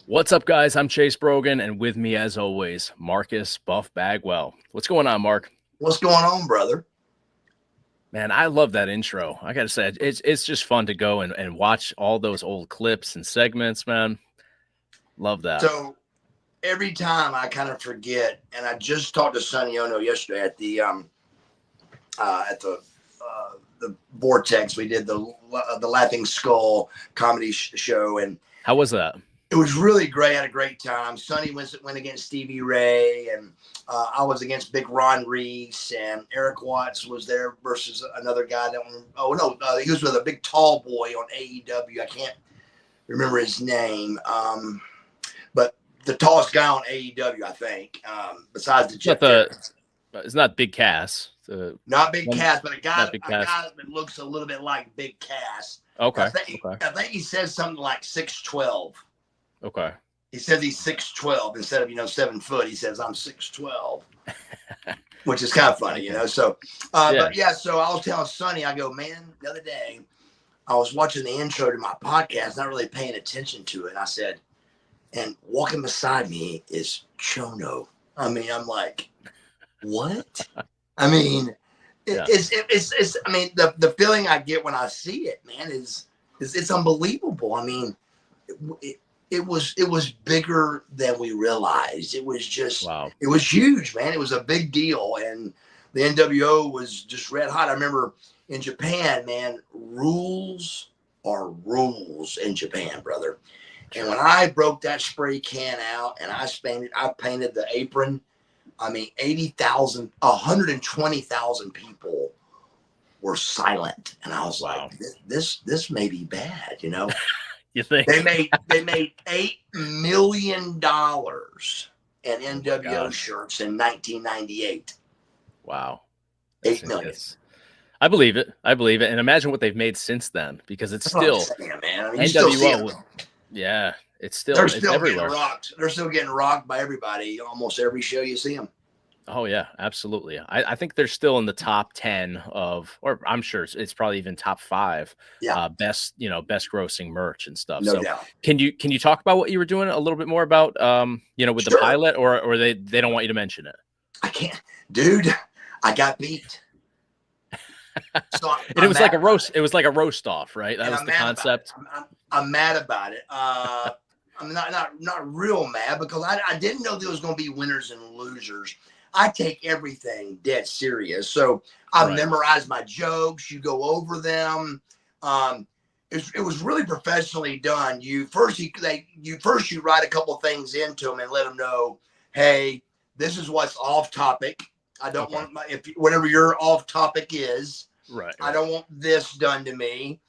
What's up, guys? I'm Chase Brogan, and with me, as always, Marcus Buff Bagwell. What's going on, Mark? What's going on, brother? Man, I love that intro. I got to say, it's just fun to go and watch all those old clips and segments, man. Love that. So every time I kind of forget, and I just talked to Sonny Ono yesterday at the Vortex. We did the Laughing Skull comedy show, and how was that? It was really great. I had a great time. Sonny went against Stevie Ray, and I was against Big Ron Reese, and Eric Watts was there versus another guy that he was with a big tall boy on AEW. I can't remember his name, but the tallest guy on AEW, I think, besides the Jeff. It's not Big Cass. Not Big Cass, but a guy that looks a little bit like Big Cass. Okay. I think he says something like 6'12". Okay. He says he's 6'12" instead of 7 foot. He says I'm 6'12", which is kind of funny, So, But yeah. So I was telling Sonny, I go, man, the other day I was watching the intro to my podcast, not really paying attention to it. And I said, and walking beside me is Chono. I mean, I'm like, what? I mean, it's. I mean, the feeling I get when I see it, man, is it's unbelievable. I mean, it was bigger than we realized. It was just, wow. It was huge, man. It was a big deal. And the NWO was just red hot. I remember in Japan, man, rules are rules in Japan, brother. And when I broke that spray can out and I painted the apron, I mean, 120,000 people were silent. And I was like, this may be bad, You think they made $8 million in NWO shirts in 1998. Wow, $8 million. I believe it. And imagine what they've made since then, because it's still man. I mean, NWO. Yeah, they're still everywhere. Getting rocked. They're still getting rocked by everybody. Almost every show you see them. Oh yeah, absolutely. I think they're still in the top 10 of, or I'm sure it's probably even top 5. Yeah. Best grossing merch and stuff. No doubt. Can you talk about what you were doing a little bit more about with the pilot, or they don't want you to mention it? I can't, dude. I got beat. So it was like a roast. It was like a roast off, right? That was the concept. I'm mad about it. I'm not real mad because I didn't know there was going to be winners and losers. I take everything dead serious. So I memorized my jokes. You go over them. It was really professionally done. You first write a couple things into them and let them know, hey, this is what's off topic. I don't want whatever your off topic is. Right. I don't want this done to me.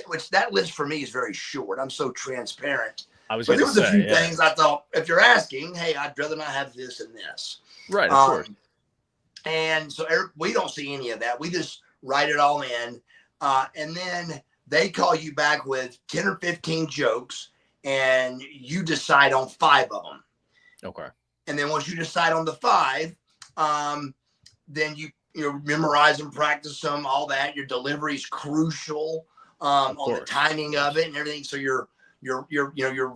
Which that list for me is very short. I'm so transparent. But there was a few things I thought, if you're asking, hey, I'd rather not have this and this. Right, of course. And so we don't see any of that. We just write it all in. And then they call you back with 10 or 15 jokes, and you decide on 5 of them. Okay. And then once you decide on the 5, then you memorize and practice them, all that. Your delivery is crucial on the timing of it and everything. So you're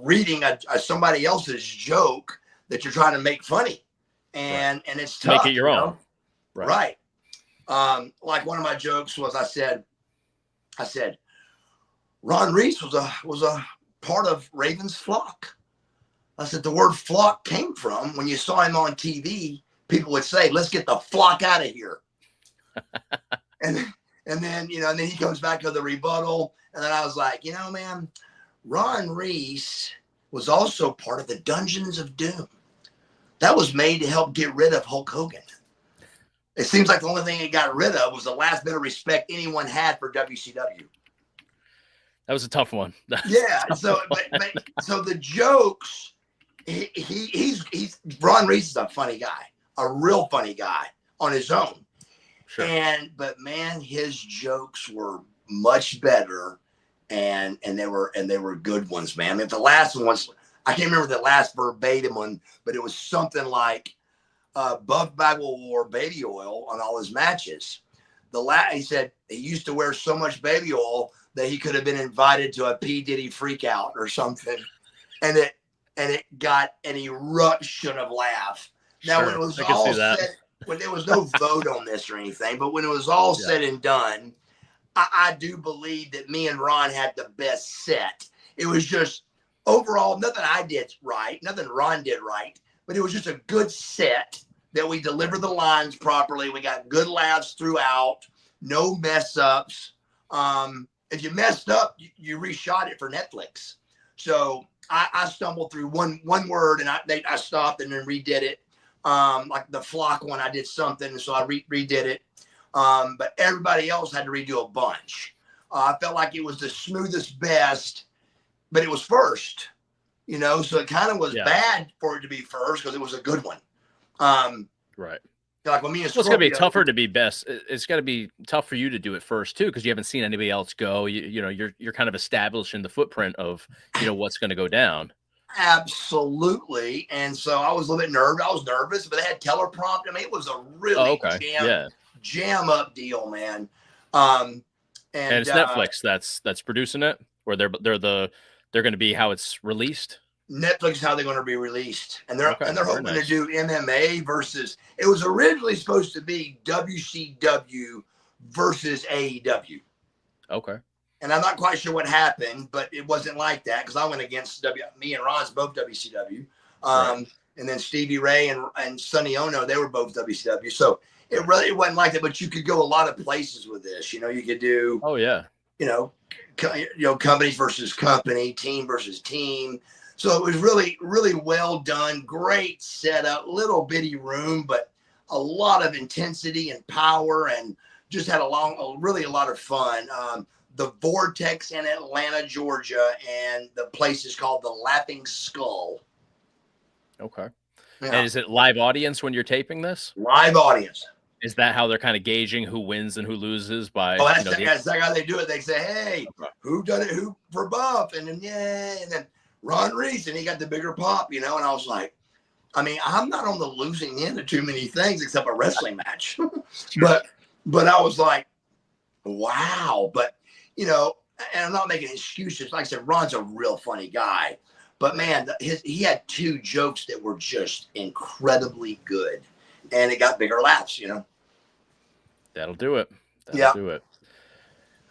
reading somebody else's joke that you're trying to make funny, and it's tough. Make it your own. Right. Like one of my jokes was, I said, Ron Reese was a part of Raven's flock. I said the word flock came from when you saw him on TV. People would say, "Let's get the flock out of here." and then he comes back to the rebuttal, and then I was like, man, Ron Reese was also part of the Dungeons of Doom. That was made to help get rid of Hulk Hogan. It seems like the only thing it got rid of was the last bit of respect anyone had for WCW. That was a tough one. Yeah. So the jokes, he's Ron Reese is a funny guy, a real funny guy on his own. Sure. But man, his jokes were much better, and they were good ones, man. I mean, the last one was, I can't remember the last verbatim one, but it was something like Buff Bagwell wore baby oil on all his matches. He said he used to wear so much baby oil that he could have been invited to a P. Diddy freak out or something. And and it got an eruption of laugh. Now, sure. when it was I can all see that. said, when there was no vote on this or anything, but when it was all said and done, I do believe that me and Ron had the best set. It was just overall nothing I did right, nothing Ron did right, but it was just a good set that we delivered the lines properly. We got good laughs throughout, no mess ups. If you messed up, you reshot it for Netflix. So I stumbled through one word and I stopped and then redid it. Like the flock one, I did something, so I redid it. But everybody else had to redo a bunch. I felt like it was the smoothest, best, but it was first, so it kind of was bad for it to be first because it was a good one. Right. Like when me and Scorpio, it's going to be tougher to be best. It's got to be tough for you to do it first too, because you haven't seen anybody else go. You're kind of establishing the footprint of what's going to go down. Absolutely. And so I was a little bit nervous. I was nervous, but they had teleprompt. I mean, it was a really jam up deal, man. And it's Netflix that's producing it, or they're going to be how it's released. Netflix is how they're going to be released, and they're hoping to do MMA versus. It was originally supposed to be WCW versus AEW. Okay. And I'm not quite sure what happened, but it wasn't like that because I went against me and Ron's both WCW. And then Stevie Ray and Sonny Ono, they were both WCW. So it really wasn't like that, but you could go a lot of places with this. You could do. Oh yeah. Companies versus company, team versus team. So it was really, really well done. Great setup, little bitty room, but a lot of intensity and power, and just had really a lot of fun. The Vortex in Atlanta, Georgia, and the place is called the Laughing Skull. Okay. Yeah. And is it live audience when you're taping this? Live audience. Is that how they're kind of gauging who wins and who loses by? That's how they do it. They say, "Hey, who done it? Who for Buff?" And then and then Ron Reese, and he got the bigger pop, And I was like, I mean, I'm not on the losing end of too many things except a wrestling match, but I was like, wow. But and I'm not making excuses. Like I said, Ron's a real funny guy, but man, he had two jokes that were just incredibly good, and it got bigger laughs. That'll do it. That'll do it.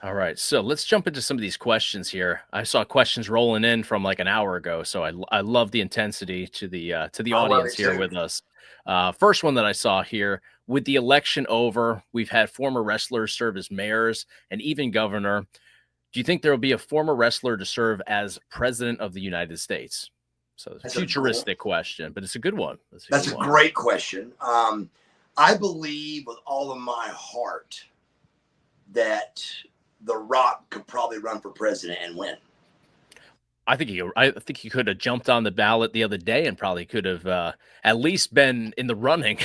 All right, so let's jump into some of these questions here. I saw questions rolling in from like an hour ago, so I love the intensity to the audience here with us. First one that I saw here: with the election over, we've had former wrestlers serve as mayors and even governor. Do you think there will be a former wrestler to serve as president of the United States? So it's a futuristic question, but it's a good one. That's a great question. I believe with all of my heart that The Rock could probably run for president and win. I think he could have jumped on the ballot the other day and probably could have at least been in the running.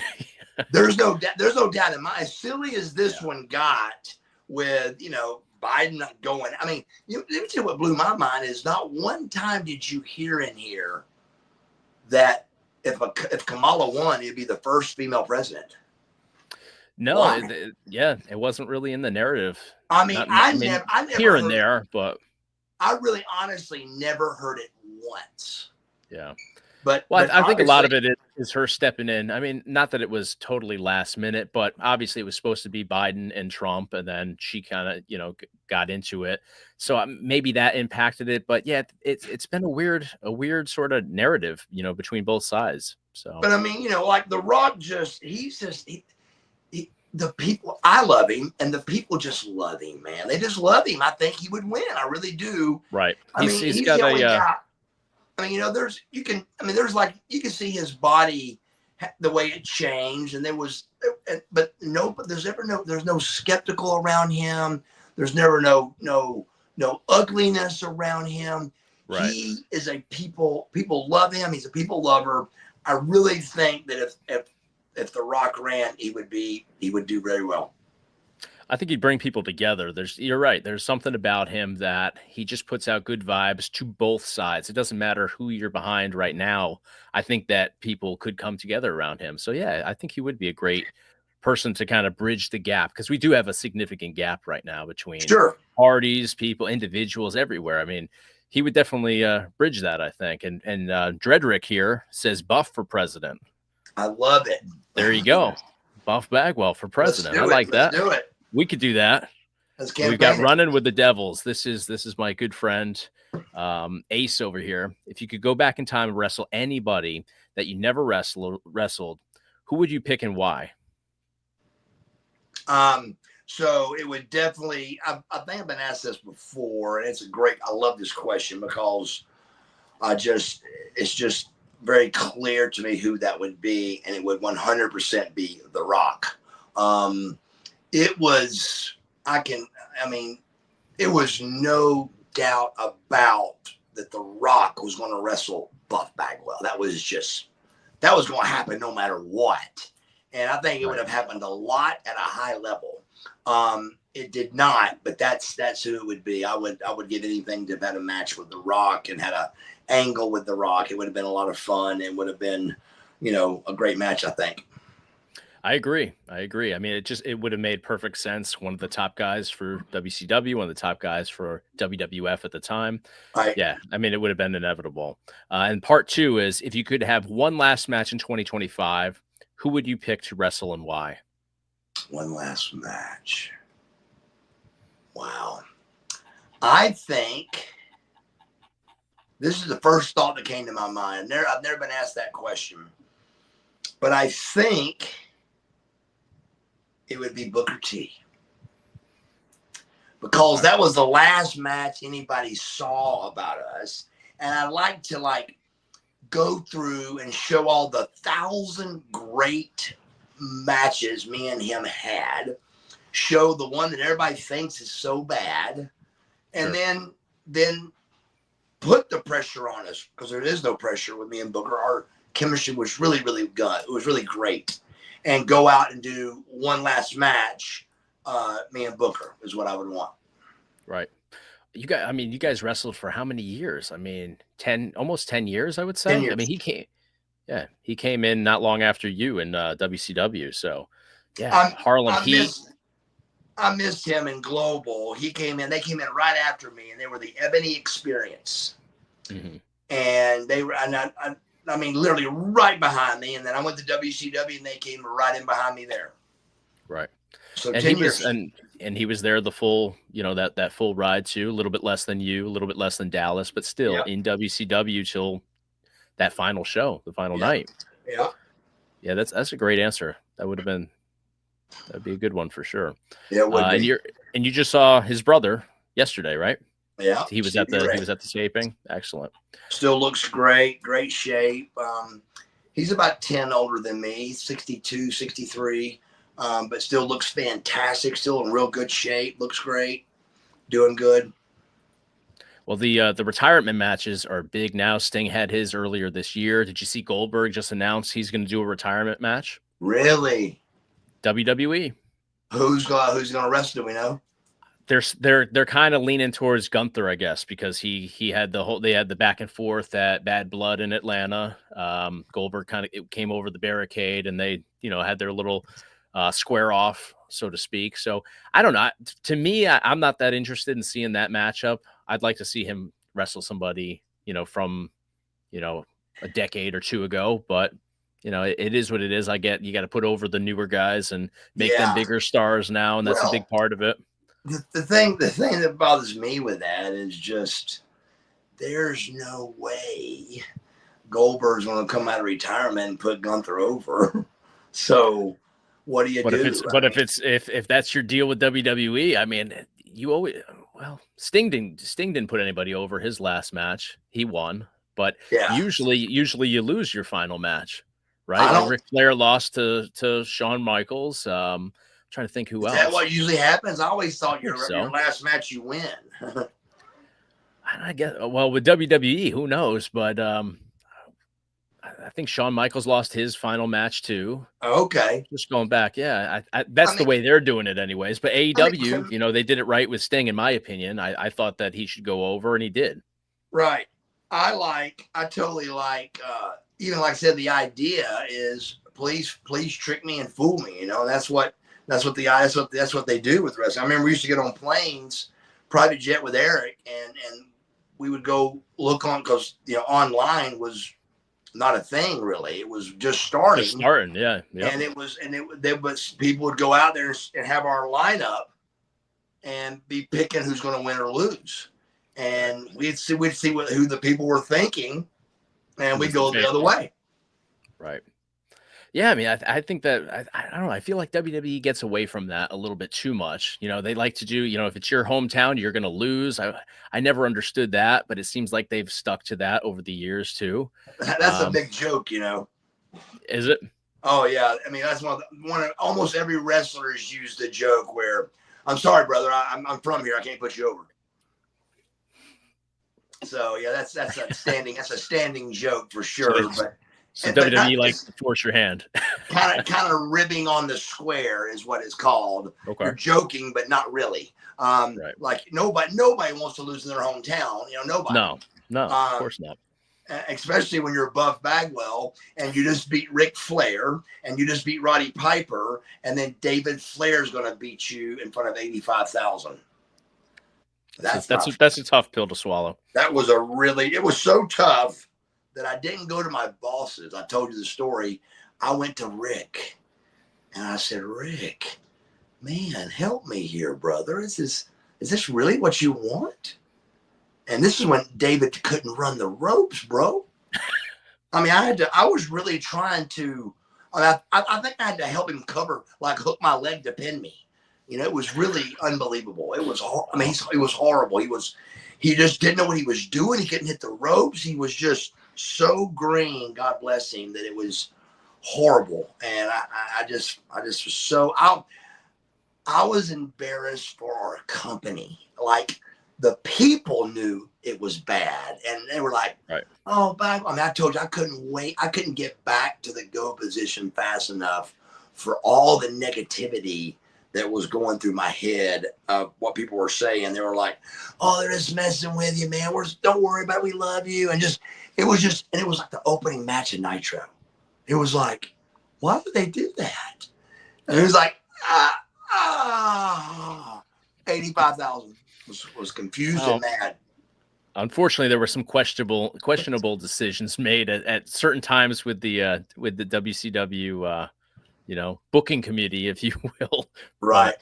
There's no doubt in my, as silly as this one got with, Biden not going. I mean, let me tell you what blew my mind is not one time did you hear in here that if Kamala won, it'd be the first female president. No, it wasn't really in the narrative. I mean, I never here and there, but I really honestly never heard it once. Yeah. But I think a lot of it is her stepping in. I mean, not that it was totally last minute, but obviously it was supposed to be Biden and Trump, and then she kind of, got into it. So maybe that impacted it. But yeah, it's been a weird sort of narrative, between both sides. So, but I mean, like The Rock, the people, I love him, and the people just love him, man. They just love him. I think he would win. I really do. Right. He's got the only guy. I mean, you can see his body, the way it changed, and but there's no skeptical around him. There's never no ugliness around him. Right. He is people love him. He's a people lover. I really think that if The Rock ran, he would do very well. I think he'd bring people together. You're right. There's something about him that he just puts out good vibes to both sides. It doesn't matter who you're behind right now. I think that people could come together around him. So yeah, I think he would be a great person to kind of bridge the gap, because we do have a significant gap right now between parties, people, individuals everywhere. I mean, he would definitely bridge that, I think. And Dredrick here says Buff for president. I love it. There you go. Buff Bagwell for president. I like that. Let's do it. We could do that. We've got Running with the Devils. This is my good friend Ace over here. If you could go back in time and wrestle anybody that you never wrestled, who would you pick and why? So it would definitely, I think I've been asked this before, and I love this question because it's just very clear to me who that would be, and it would 100% be The Rock. It was no doubt about that The Rock was going to wrestle Buff Bagwell. That was going to happen no matter what. And I think it would have happened a lot at a high level. It did not, but that's who it would be. I would give anything to have had a match with The Rock and had a angle with The Rock. It would have been a lot of fun. It would have been, a great match, I think. I agree. I mean, it would have made perfect sense. One of the top guys for WCW, one of the top guys for WWF at the time. Right. Yeah. I mean, it would have been inevitable. And part 2 is, if you could have one last match in 2025, who would you pick to wrestle and why? One last match. Wow. I think this is the first thought that came to my mind. I've never been asked that question, but I think it would be Booker T, because that was the last match anybody saw about us. And I'd like to go through and show all the 1,000 great matches me and him had, show the one that everybody thinks is so bad, and then put the pressure on us, because there is no pressure with me and Booker. Our chemistry was really, really good. It was really great. And go out and do one last match, me and Booker, is what I would want. Right. You guys wrestled for how many years? I mean, almost 10 years, I would say. 10 years. I mean, he came in not long after you in WCW. So yeah, Harlem Heat. I missed him in Global. They came in right after me, and they were the Ebony Experience. Mm-hmm. And they were, I mean, literally right behind me. And then I went to WCW, and they came right in behind me there. Right. So and 10 years. And he was there the full, that full ride too. A little bit less than you, a little bit less than Dallas, but still in WCW till that final show, the final night. Yeah. Yeah, that's a great answer. That'd be a good one for sure. Yeah, it would be. And you just saw his brother yesterday, right? Yeah. He was at the taping. Excellent. Still looks great shape. He's about 10 older than me, 62, 63. But still looks fantastic. Still in real good shape. Looks great. Doing good. Well, the retirement matches are big now. Sting had his earlier this year. Did you see Goldberg just announced he's going to do a retirement match? Really? WWE. Who's going to wrestle? Do we know? They're kind of leaning towards Gunther, I guess, because they had the back and forth at Bad Blood in Atlanta. Goldberg kind of came over the barricade, and they had their little square off, so to speak. So I don't know. To me, I'm not that interested in seeing that matchup. I'd like to see him wrestle somebody, from, a decade or two ago. But, it is what it is. I get you got to put over the newer guys and make them bigger stars now, and that's a big part of it. The thing that bothers me with that is just there's no way Goldberg's going to come out of retirement and put Gunther over. So what do you do? If that's your deal with WWE, I mean, you always Sting didn't put anybody over his last match. He won, but usually you lose your final match, right? Like Ric Flair lost to Shawn Michaels. Trying to think who else. Is that what usually happens? I always thought your last match you win. I guess. Well, with WWE, who knows? But I think Shawn Michaels lost his final match too. Okay. Just going back, that's the way they're doing it, anyways. But AEW, they did it right with Sting, in my opinion. I thought that he should go over, and he did. Right. I totally like. Even like I said, the idea is please trick me and fool me. That's what they do with wrestling. I remember we used to get on planes, private jet with Eric, and we would go look on, because online was not a thing really. It was just starting. Yeah. And people would go out there and have our lineup and be picking who's going to win or lose. And we'd see who the people were thinking, and we'd go the other way. Right. Yeah, I mean, I think that I don't know. I feel like WWE gets away from that a little bit too much. They like to do, if it's your hometown, you're going to lose. I never understood that, but it seems like they've stuck to that over the years too. That's a big joke, Is it? Oh yeah, I mean that's one of almost every wrestler has used the joke where, I'm sorry, brother, I'm from here, I can't put you over. So yeah, that's a standing joke for sure. So WWE likes to force your hand. kind of ribbing on the square is what it's called. Okay. You're joking, but not really. Right. Like nobody wants to lose in their hometown. Nobody. No, of course not. Especially when you're Buff Bagwell and you just beat Ric Flair and you just beat Roddy Piper, and then David Flair's going to beat you in front of 85,000. That's a tough pill to swallow. It was so tough that I didn't go to my bosses. I told you the story. I went to Rick and I said, Rick, man, help me here, brother. Is this really what you want? And this is when David couldn't run the ropes, bro. I mean, I was really trying to, I think I had to help him hook my leg to pin me. It was really unbelievable. It was, it was horrible. He just didn't know what he was doing. He couldn't hit the ropes. He was just so green, God bless him, that it was horrible. And I just was so, I was embarrassed for our company. Like, the people knew it was bad, and they were like, right. Oh, back. I mean, I told you I couldn't wait. I couldn't get back to the go position fast enough for all the negativity that was going through my head of what people were saying. They were like, oh, they're just messing with you, man. Don't worry about it. We love you. And it was like the opening match of Nitro. It was like, why would they do that? And it was like, 85,000 was confused and mad. Unfortunately, there were some questionable decisions made at certain times with the WCW, booking committee, if you will. Right.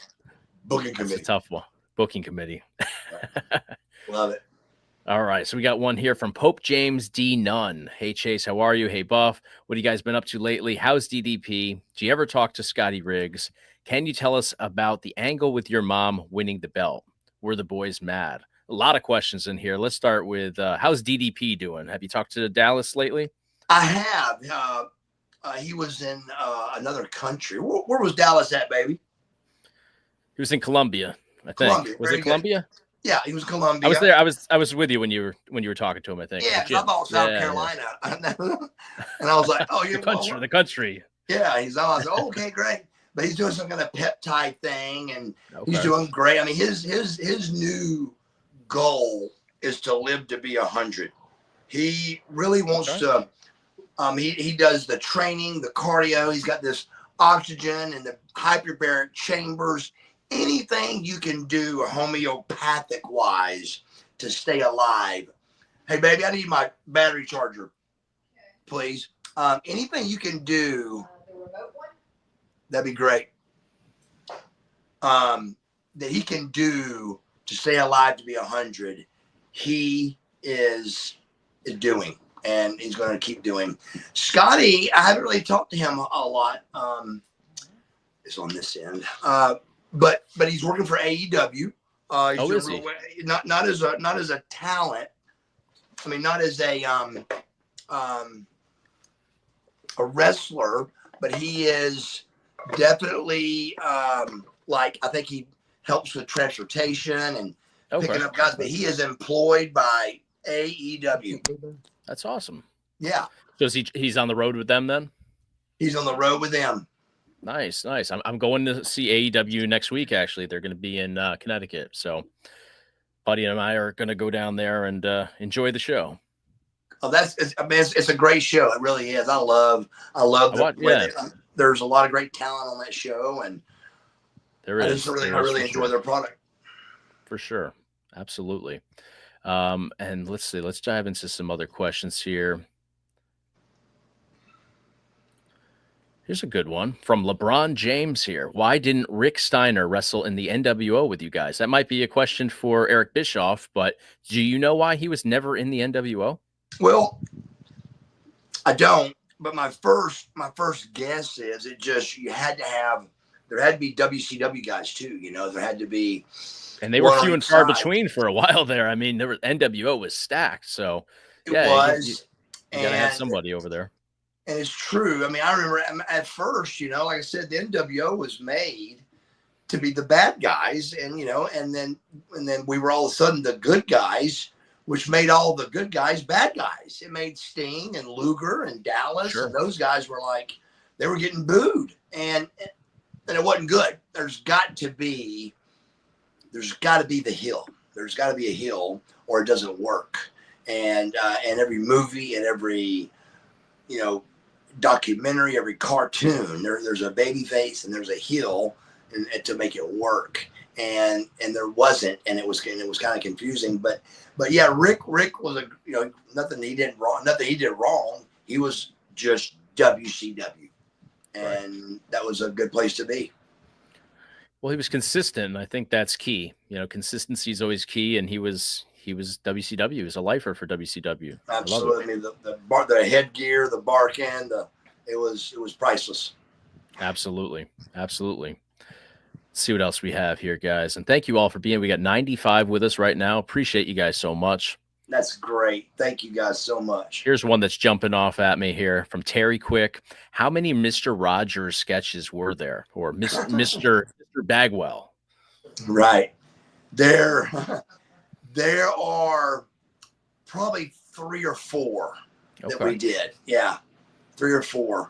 Booking committee. That's a tough one. Booking committee. Right. Love it. All right. So we got one here from Pope James D. Nunn. Hey, Chase, how are you? Hey, Buff. What have you guys been up to lately? How's DDP? Do you ever talk to Scotty Riggs? Can you tell us about the angle with your mom winning the belt? Were the boys mad? A lot of questions in here. Let's start with how's DDP doing? Have you talked to Dallas lately? I have. He was in another country. Where was Dallas at, baby? He was in Colombia, I think. Colombia. Was it Colombia? Yeah, he was Colombia. I was there. I was with you when you were talking to him, I think. Yeah, I thought South Carolina. And I was like, oh, you're the country. Yeah, I was like, oh, okay, great. But he's doing some kind of peptide thing, and he's doing great. I mean, his new goal is to live to be 100. He really wants to. He does the training, the cardio. He's got this oxygen and the hyperbaric chambers. Anything you can do homeopathic wise to stay alive. Hey, baby, I need my battery charger, please. Anything you can do. The remote one? That'd be great. That he can do to stay alive to be 100. He is doing, and he's going to keep doing. Scotty, I haven't really talked to him a lot. It's on this end, but he's working for AEW. Is he? Not as a talent. I mean, not as a wrestler, but he is definitely I think he helps with transportation and picking up guys, but he is employed by AEW. That's awesome. Yeah. So he's on the road with them then? He's on the road with them. Nice. I'm going to see AEW next week, actually. They're going to be in Connecticut. So Buddy and I are going to go down there and enjoy the show. Oh, it's a great show. It really is. I love there's a lot of great talent on that show, and there is. I really enjoy their product. For sure. Absolutely. And let's see. Let's dive into some other questions here. Here's a good one from LeBron James here. Why didn't Rick Steiner wrestle in the NWO with you guys? That might be a question for Eric Bischoff, but do you know why he was never in the NWO? Well, I don't, but my first guess is there had to be WCW guys too. There had to be, and they were few and far between for a while there. I mean, NWO was stacked, so yeah, you gotta have somebody over there. And it's true. I mean, I remember at first, like I said, the NWO was made to be the bad guys, and then we were all of a sudden the good guys, which made all the good guys bad guys. It made Sting and Luger and Dallas, and those guys were like, they were getting booed, and it wasn't good. There's got to be the heel. There's got to be a heel, or it doesn't work. And every movie and every documentary, every cartoon, there's a baby face and there's a heel, and to make it work. And there wasn't, and it was kind of confusing. But yeah, Rick was nothing he did wrong. He was just WCW, and that was a good place to be. Well, he was consistent. I think that's key. Consistency is always key, and he was WCW. He was a lifer for WCW. Absolutely, the headgear, the barking, it was priceless. Absolutely. Let's see what else we have here, guys. And thank you all for being. We got 95 with us right now. Appreciate you guys so much. That's great. Thank you guys so much. Here's one that's jumping off at me here from Terry Quick. How many Mr. Rogers sketches were there, or Mr. Bagwell? Right. There are probably 3 or 4 that we did. Yeah, 3 or 4.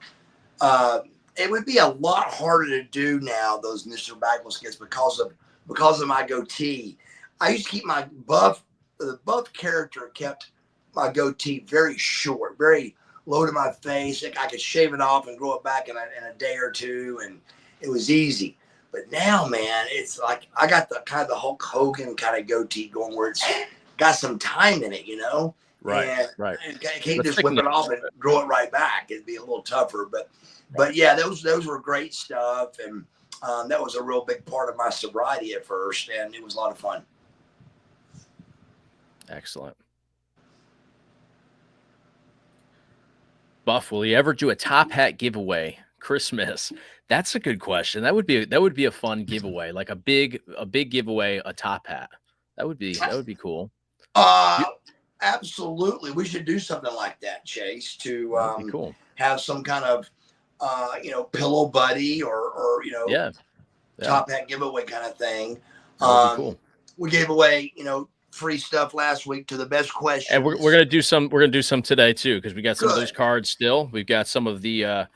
It would be a lot harder to do now, those Mr. Bagwell skits, because of my goatee. I used to keep the Buff character kept my goatee very short, very low to my face. Like I could shave it off and grow it back in a day or two, and it was easy. But now, man, it's like I got the kind of the Hulk Hogan kind of goatee going, where it's got some time in it, Right, and right. I can't just whip it off and grow it right back. It'd be a little tougher, but yeah, those were great stuff, and that was a real big part of my sobriety at first, and it was a lot of fun. Excellent. Buff, will you ever do a top hat giveaway Christmas? That's a good question. That would be a fun giveaway, like a big giveaway, a top hat. That would be cool. Absolutely. We should do something like that, Chase, to cool. Have some kind of pillow buddy or top hat giveaway kind of thing. Cool. We gave away, free stuff last week to the best questions. And we're gonna do some today too, because we got some of those cards still. We've got some of the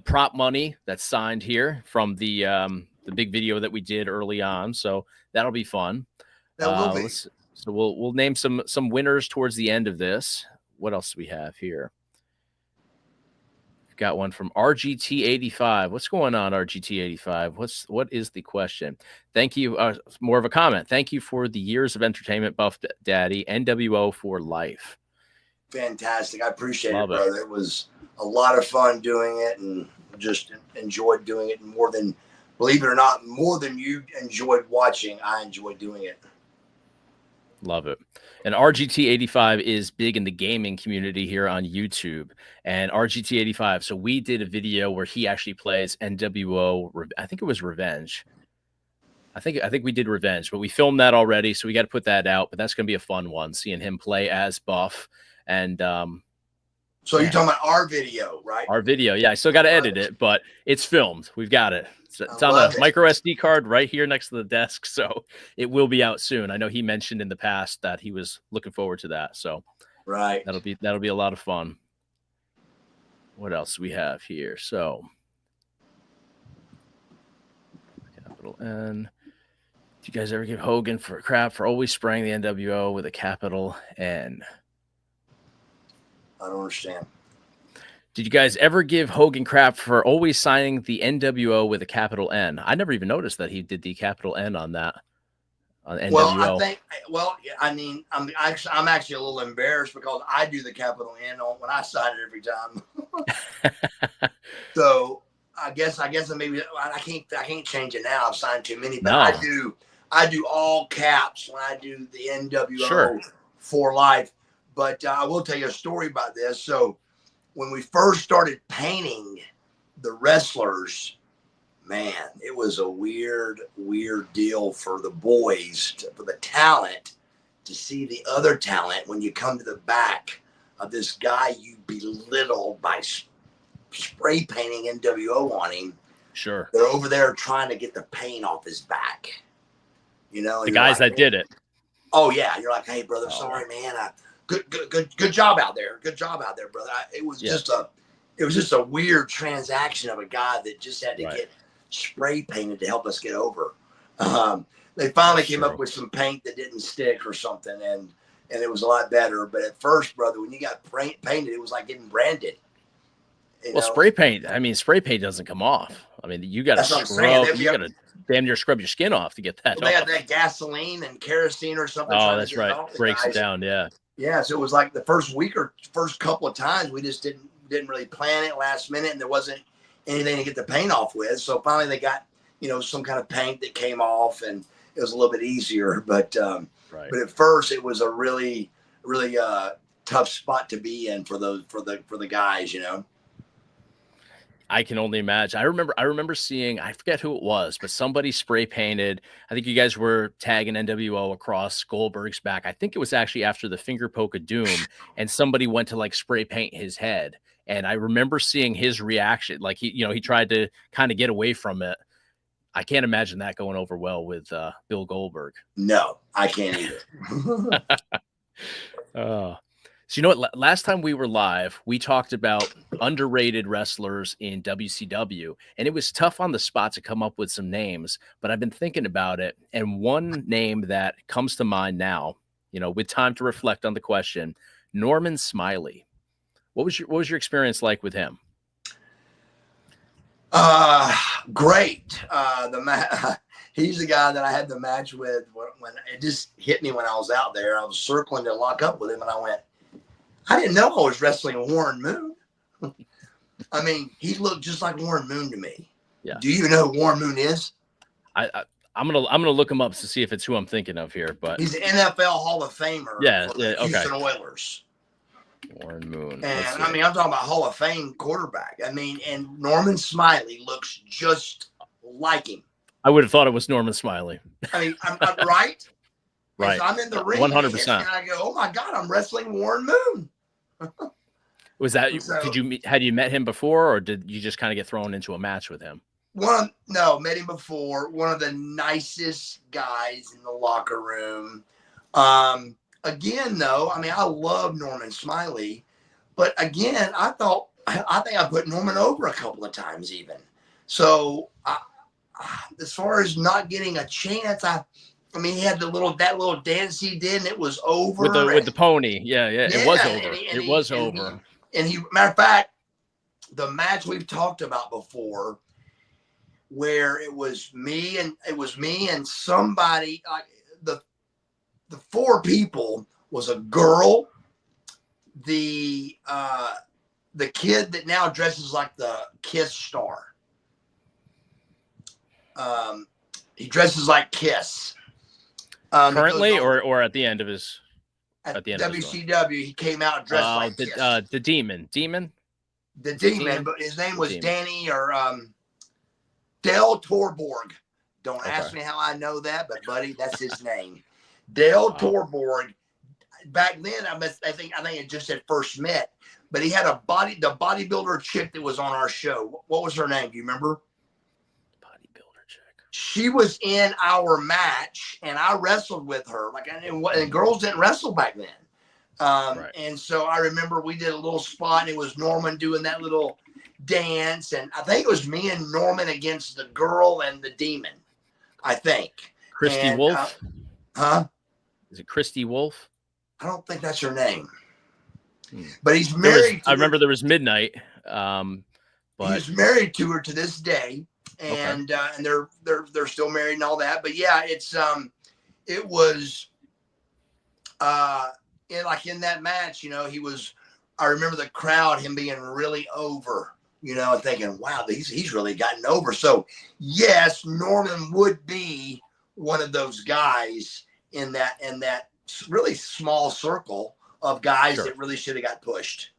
prop money that's signed here from the big video that we did early on. So that'll be fun. That will be. So we'll name some winners towards the end of this. What else do we have here? We've got one from RGT85. What's going on, RGT85? What is the question? Thank you. More of a comment. Thank you for the years of entertainment, Buff Daddy. NWO for life. Fantastic. I appreciate it, brother. It was a lot of fun doing it, and just enjoyed doing it more than, believe it or not, more than you enjoyed watching. I enjoyed doing it. Love it. And RGT85 is big in the gaming community here on YouTube. And RGT85, so we did a video where he actually plays NWO. I think it was Revenge. I think we did Revenge, but we filmed that already, so we got to put that out. But that's going to be a fun one, seeing him play as Buff. And so you're talking about our video, right? Our video, yeah. I still got to edit it, but it's filmed. We've got it. It's on a micro SD card right here next to the desk, so it will be out soon. I know he mentioned in the past that he was looking forward to that, so right, that'll be a lot of fun. What else do we have here? So, capital N. Do you guys ever give Hogan crap for always spraying the NWO with a capital N? I don't understand. Did you guys ever give Hogan crap for always signing the NWO with a capital N? I never even noticed that he did the capital N on that. on NWO? Well, I mean, I'm actually a little embarrassed because I do the capital N when I sign it every time. So I guess maybe I can't change it now. I've signed too many, but I do all caps when I do the NWO for life. But I will tell you a story about this. So when we first started painting the wrestlers, man, it was a weird deal for the boys, for the talent, to see the other talent when you come to the back of this guy you belittled by spray painting NWO on him. Sure. They're over there trying to get the paint off his back. You know, the guys that did it. Oh yeah, you're like, hey brother, sorry man, good job out there, brother. It was just a weird transaction of a guy that just had to get spray painted to help us get over. They finally came up with some paint that didn't stick or something, and it was a lot better. But at first, brother, when you got painted, it was like getting branded. Spray paint. I mean, spray paint doesn't come off. I mean, you got to scrub. You got to damn near scrub your skin off to get that. They had that gasoline and kerosene or something. Oh, that's right. Breaks it down. Yeah. Yeah. So it was like the first couple of times we just didn't really plan it last minute, and there wasn't anything to get the paint off with. So finally they got, some kind of paint that came off, and it was a little bit easier. But at first it was a really, really tough spot to be in for the guys, I can only imagine. I remember seeing, I forget who it was, but somebody spray painted. I think you guys were tagging NWO across Goldberg's back. I think it was actually after the finger poke of doom, and somebody went to like spray paint his head. And I remember seeing his reaction. Like he tried to kind of get away from it. I can't imagine that going over well with Bill Goldberg. No, I can't either. So you know what? Last time we were live, we talked about underrated wrestlers in WCW, and it was tough on the spot to come up with some names, but I've been thinking about it, and one name that comes to mind now, with time to reflect on the question, Norman Smiley. What was your experience like with him? Great. He's the guy that I had the match with when it just hit me when I was out there. I was circling to lock up with him, and I went, I didn't know I was wrestling Warren Moon. I mean, he looked just like Warren Moon to me. Yeah. Do you know who Warren Moon is? I'm gonna look him up to see if it's who I'm thinking of here. But he's an NFL Hall of Famer. For the Houston Oilers. Warren Moon. And I mean, I'm talking about Hall of Fame quarterback. I mean, and Norman Smiley looks just like him. I would have thought it was Norman Smiley. I mean, I'm right. Right. So I'm in the ring 100%. and I go, oh my God, I'm wrestling Warren Moon. Was that, had you met him before, or did you just kind of get thrown into a match with him? Met him before. One of the nicest guys in the locker room. Again, though, I mean, I love Norman Smiley, but again, I think I put Norman over a couple of times even. So as far as not getting a chance, I mean, he had that little dance he did, and it was over with the pony. Yeah, it was over. It was over. Matter of fact, the match we've talked about before, where it was me and somebody, like the four people was a girl, the kid that now dresses like the Kiss star. He dresses like Kiss. Currently, or at the end of his at the end WCW, he came out dressed like Kiss. The Demon, but his name was Danny or Dale Torborg. Don't ask me how I know that, but buddy, that's his name. Dale Torborg. Back then, I think it just had first met, but he had the bodybuilder chick that was on our show. What was her name? Do you remember? She was in our match, and I wrestled with her. And girls didn't wrestle back then. And so I remember we did a little spot, and it was Norman doing that little dance, and I think it was me and Norman against the girl and the demon. I think Christy Wolf. Is it Christy Wolf? I don't think that's her name. But he's married. I remember there was Midnight. But he's married to her to this day. And and they're still married and all that, but yeah, it's it was in that match, I remember the crowd, him being really over, and thinking, wow, he's really gotten over. So yes, Norman would be one of those guys in that really small circle of guys that really should have got pushed.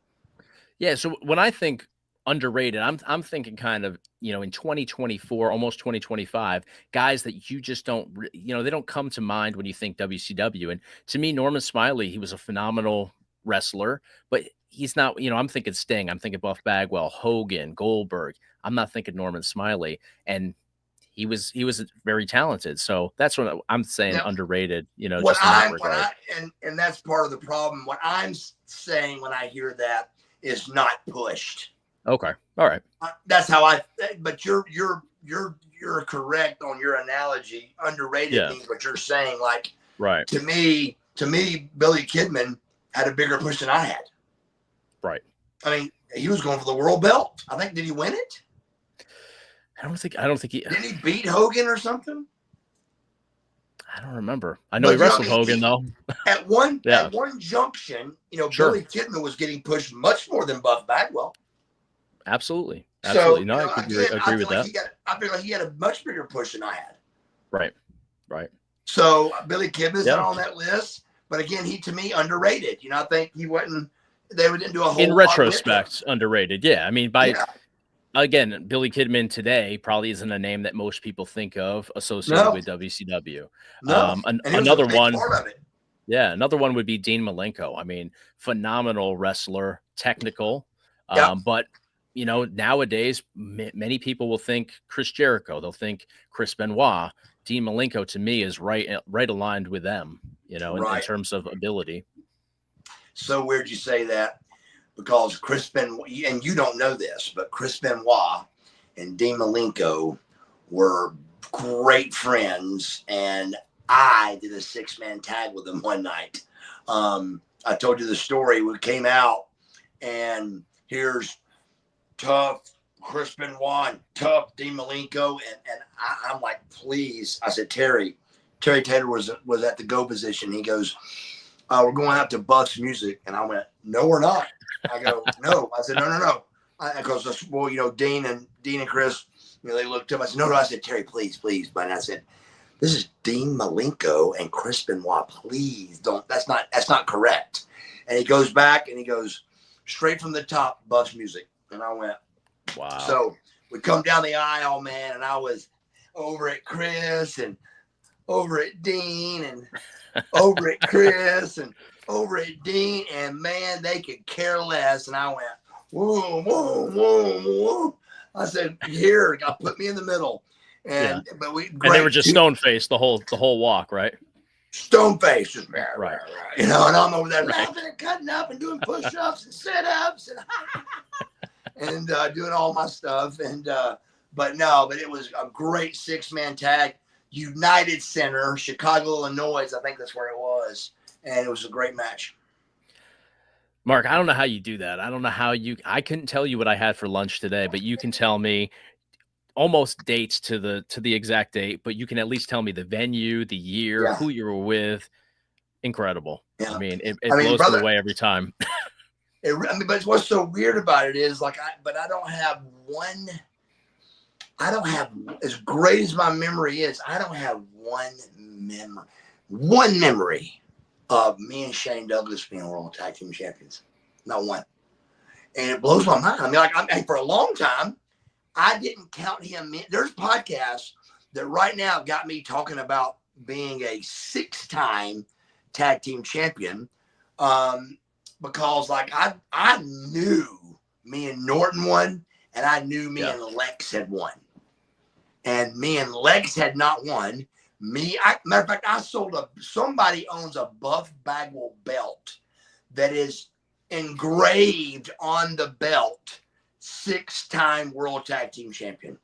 Yeah. So when I think underrated, I'm thinking kind of, in 2024, almost 2025, guys that you just don't, they don't come to mind when you think WCW. And to me, Norman Smiley, he was a phenomenal wrestler, but he's not, I'm thinking Sting, I'm thinking Buff Bagwell, Hogan, Goldberg. I'm not thinking Norman Smiley. And he was very talented. So that's what I'm saying, underrated, just in that regard. And that's part of the problem. What I'm saying when I hear that is not pushed. Okay. All right. That's how but you're correct on your analogy. Underrated means what you're saying. Like, right. To me, Billy Kidman had a bigger push than I had. Right. I mean, he was going for the world belt. I think, did he win it? I don't think he did. He beat Hogan or something? I don't remember. I know he wrestled Hogan though. At one junction, Billy Kidman was getting pushed much more than Buff Bagwell. Absolutely. So, no, I agree with that. I feel like he had a much bigger push than I had. Right. So Billy Kidman's not on that list, but again, he, to me, underrated. I think he wasn't. They didn't do a whole. In retrospect, underrated. Yeah, I mean, again, Billy Kidman today probably isn't a name that most people think of associated with WCW. No. Another one. Yeah, another one would be Dean Malenko. I mean, phenomenal wrestler, technical, but nowadays many people will think Chris Jericho. They'll think Chris Benoit. Dean Malenko to me is right aligned with them. In terms of ability. So where'd you say that? Because Chris Benoit, and you don't know this, but Chris Benoit and Dean Malenko were great friends, and I did a 6-man tag with them one night. I told you the story. We came out, and here's tough Chris Benoit, tough Dean Malenko, and I'm like, please. I said, Terry Taylor was at the go position. He goes, we're going out to Buff's music. And I went, no, we're not. I go, no. I said, no. Because, Dean and Chris, they looked up. I said, no. I said, Terry, please. But I said, this is Dean Malenko and Chris Benoit. Please don't. That's not correct. And he goes back and he goes, straight from the top, Buff's music. And I went, wow. So we come down the aisle, man, and I was over at Chris and over at Dean and over at Chris and over at Dean, and man, they could care less. And I went, whoa. I said, here, God, put me in the middle. And but and they were just stone faced the whole walk, right? Stone faced, just right. And I'm over there laughing and cutting up and doing push ups and sit ups and doing all my stuff. And but it was a great 6-man tag. United Center, Chicago, Illinois. I think that's where it was. And it was a great match. Mark, I don't know how you do that. I don't know how I couldn't tell you what I had for lunch today, but you can tell me almost dates to the exact date, but you can at least tell me the venue, the year, who you were with. Incredible. Yeah. I mean, it blows me away every time. But what's so weird about it is I don't have as great as my memory is. I don't have one memory of me and Shane Douglas being world tag team champions. Not one. And it blows my mind. I mean, for a long time, I didn't count him in. There's podcasts that right now got me talking about being a 6-time tag team champion. Because I knew me and Norton won, and I knew me and Lex had won. And me and Lex had not won. Matter of fact, I sold somebody owns a Buff Bagwell belt that is engraved on the belt, 6-time world tag team champion.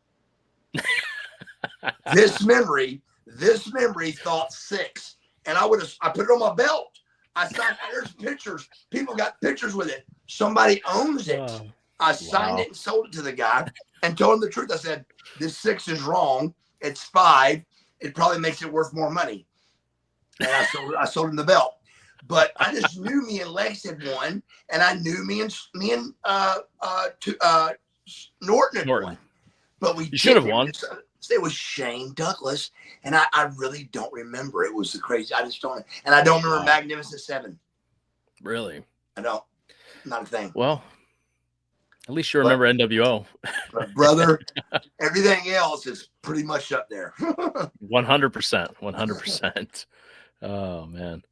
This memory thought 6. And I put it on my belt. I signed, there's pictures. People got pictures with it. Somebody owns it. Oh, I signed it and sold it to the guy and told him the truth. I said, this 6 is wrong. It's 5. It probably makes it worth more money. and I sold him the belt. But I just knew me and Lex had won, and I knew me and Norton had won. But we should have won. It was Shane Douglas, and I really don't remember. It was the crazy. I just don't, and I don't remember Magnificent Seven. Really, I don't. Not a thing. Well, at least you remember NWO. But brother, everything else is pretty much up there. 100%. 100%. Oh man.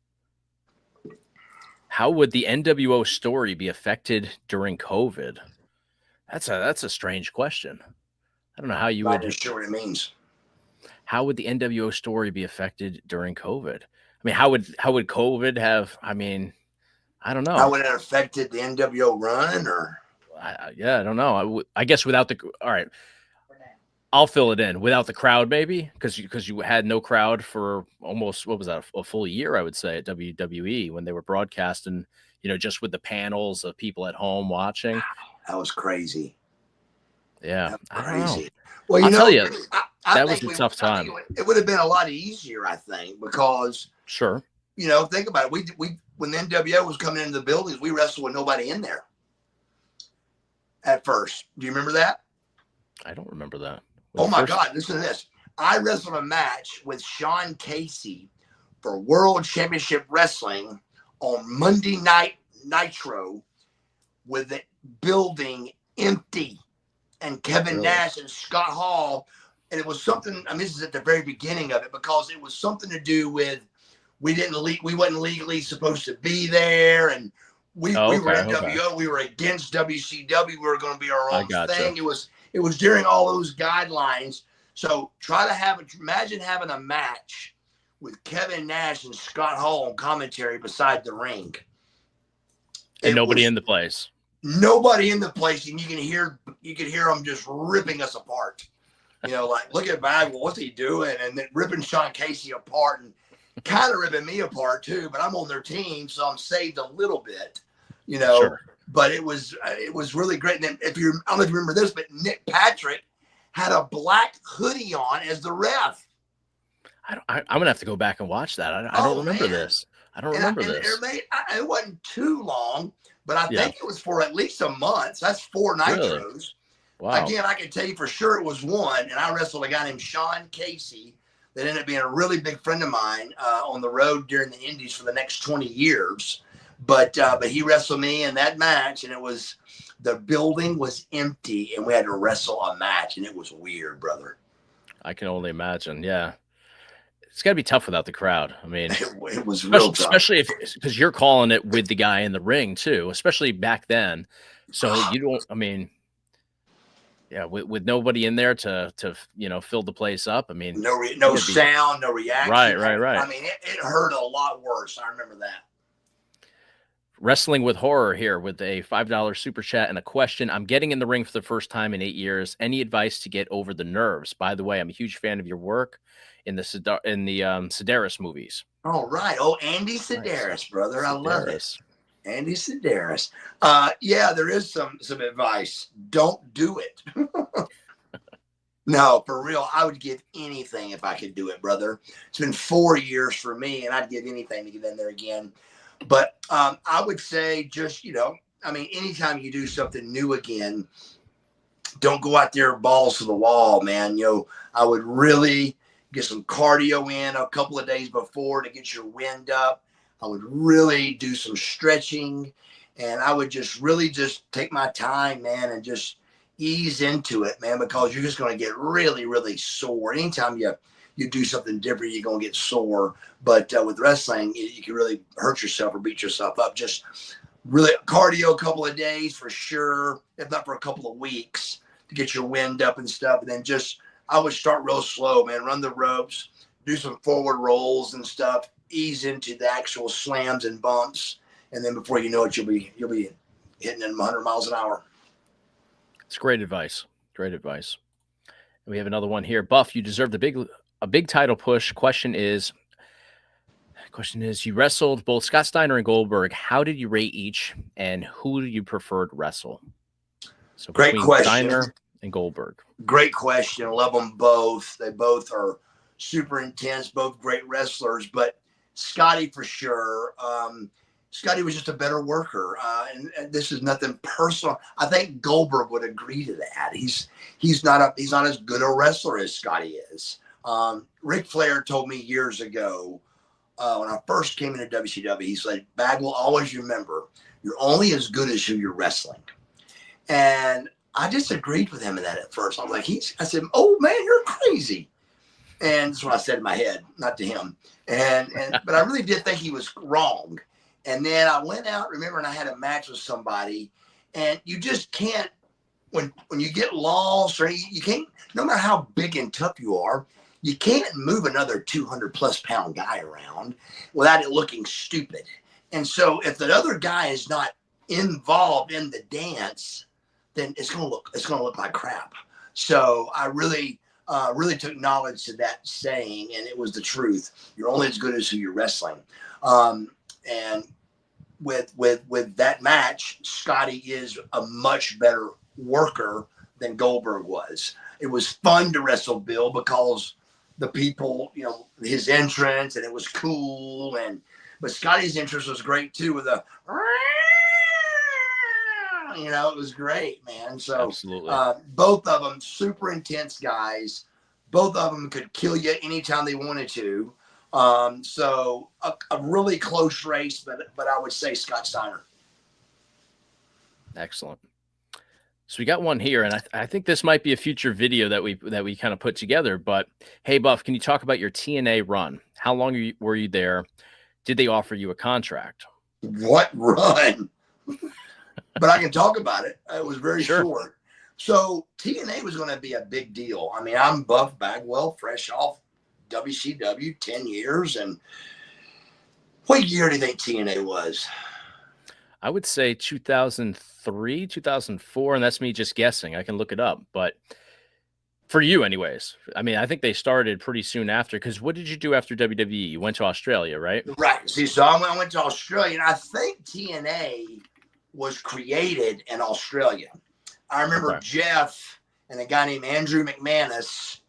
How would the NWO story be affected during COVID? That's a strange question. I don't know how you would. Not sure what it means. How would the NWO story be affected during COVID? I mean, how would COVID have? I mean, I don't know. How would it have affected the NWO run? Or I don't know. I guess without the. All right, I'll fill it in. Without the crowd, maybe, because you had no crowd for almost, what was that, a full year, I would say, at WWE when they were broadcasting. Just with the panels of people at home watching. That was crazy. Yeah, crazy. Well, I'll tell you, I that was a tough time. It would have been a lot easier, I think, because sure, think about it. We when the NWO was coming into the buildings, we wrestled with nobody in there at first. Do you remember that? I don't remember that. Oh my God! Listen to this. I wrestled a match with Sean Casey for World Championship Wrestling on Monday Night Nitro, with the building empty. And Kevin Nash and Scott Hall, and it was something. I mean, this is at the very beginning of it, because it was something to do with we wasn't legally supposed to be there, and we were NWO, we were against WCW, we were going to be our own thing. It was during all those guidelines. So imagine having a match with Kevin Nash and Scott Hall on commentary beside the ring, and nobody in the place. Nobody in the place, and you could hear them just ripping us apart. Like, look at Bagwell, what's he doing? And then ripping Sean Casey apart, and kind of ripping me apart too. But I'm on their team, so I'm saved a little bit. Sure. But it was really great. And then I don't know if you remember this, but Nick Patrick had a black hoodie on as the ref. I'm gonna have to go back and watch that. I don't remember this. I don't remember this. It wasn't too long. But I think it was for at least a month. That's 4 Nitros. Really? Wow. Again, I can tell you for sure it was one. And I wrestled a guy named Sean Casey that ended up being a really big friend of mine on the road during the Indies for the next 20 years. But he wrestled me in that match, and the building was empty, and we had to wrestle a match, and it was weird, brother. I can only imagine. Yeah. It's got to be tough without the crowd. I mean, it was real tough. Especially because you're calling it with the guy in the ring too, especially back then. So you don't, I mean, yeah, with nobody in there to fill the place up. I mean, no sound, no reaction. Right. I mean, it hurt a lot worse. I remember that. Wrestling with Horror here with a $5 super chat and a question. I'm getting in the ring for the first time in 8 years. Any advice to get over the nerves? By the way, I'm a huge fan of your work in the Sedaris movies. All right. Oh, Andy Sedaris, nice. Brother. I love it. Andy Sedaris. Yeah, there is some advice. Don't do it. No, for real. I would give anything if I could do it, brother. It's been 4 years for me, and I'd give anything to get in there again. But I would say just, anytime you do something new again, don't go out there balls to the wall, man. I would really get some cardio in a couple of days before to get your wind up. I would really do some stretching, and I would just really just take my time, man, and just ease into it, man, because you're just going to get really, really sore. Anytime you do something different, you're going to get sore. But with wrestling, you can really hurt yourself or beat yourself up. Just really cardio a couple of days for sure, if not for a couple of weeks, to get your wind up and stuff. And then I would start real slow, man. Run the ropes, do some forward rolls and stuff, ease into the actual slams and bumps. And then before you know it, you'll be hitting them 100 miles an hour. It's great advice. Great advice. And we have another one here. Buff, you deserved a big title push. Question is, you wrestled both Scott Steiner and Goldberg. How did you rate each, and who do you prefer to wrestle? So great question. Steiner and Goldberg. Great question. Love them both. They both are super intense, both great wrestlers. But Scotty for sure. Scotty was just a better worker, and this is nothing personal. I think Goldberg would agree to that. He's not as good a wrestler as Scotty is. Ric Flair told me years ago when I first came into WCW, he said, "Bagwell, always remember, you're only as good as who you're wrestling." And I disagreed with him in that at first. I was like, I said, "Oh man, you're crazy." And that's what I said in my head, not to him. But I really did think he was wrong. And then I went out, remember, and I had a match with somebody, and you just can't, when you get lost, or you can't, no matter how big and tough you are, you can't move another 200+ pound guy around without it looking stupid. And so if the other guy is not involved in the dance, then it's gonna look like crap. So I really took knowledge to that saying, and it was the truth. You're only as good as who you're wrestling. And with that match, Scotty is a much better worker than Goldberg was. It was fun to wrestle Bill because the people, his entrance, and it was cool. But Scotty's entrance was great too, with a, it was great, man. So absolutely, both of them super intense guys. Both of them could kill you anytime they wanted to. So a really close race, but I would say Scott Steiner. Excellent. So we got one here, and I think this might be a future video that we kind of put together. But hey, Buff, can you talk about your TNA run? How long were you there? Did they offer you a contract? What run? But I can talk about it. It was very short. So TNA was going to be a big deal. I mean, I'm Buff Bagwell, fresh off WCW, 10 years. And what year do you think TNA was? I would say 2003, 2004, and that's me just guessing. I can look it up, but for you anyways, I mean, I think they started pretty soon after, because what did you do after WWE? You went to Australia, right? Right. See, so I went to Australia, and I think TNA was created in Australia. I remember Jeff and a guy named Andrew McManus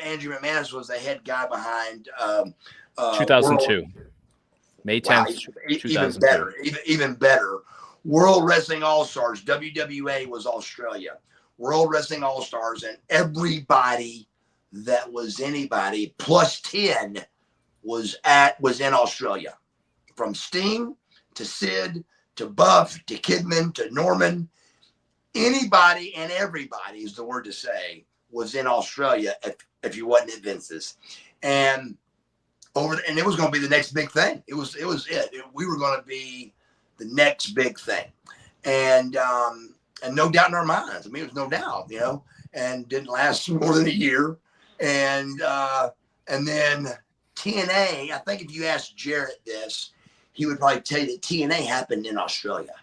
Andrew McManus was the head guy behind 2002. May 10th, wow, even better. World Wrestling All-Stars, WWA was Australia. World Wrestling All-Stars, and everybody that was anybody plus 10 was in Australia. From Sting to Sid to Buff to Kidman to Norman, anybody and everybody is the word to say was in Australia if you wasn't at Vince's. And it was going to be the next big thing. It was it. We were going to be the next big thing. And no doubt in our minds. I mean, it was no doubt, and didn't last more than a year. And then TNA, I think if you asked Jarrett this, he would probably tell you that TNA happened in Australia.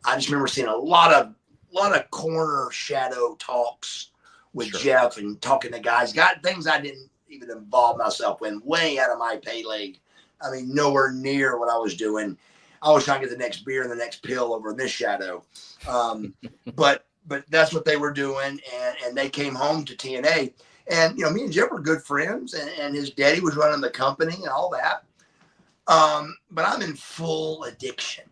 I just remember seeing a lot of corner shadow talks with Jeff and talking to guys, got things I didn't even involve myself in, way out of my pay league. I mean, nowhere near what I was doing. I was trying to get the next beer and the next pill over in this shadow. But that's what they were doing. And they came home to TNA. And, me and Jeff were good friends, and his daddy was running the company and all that. But I'm in full addiction,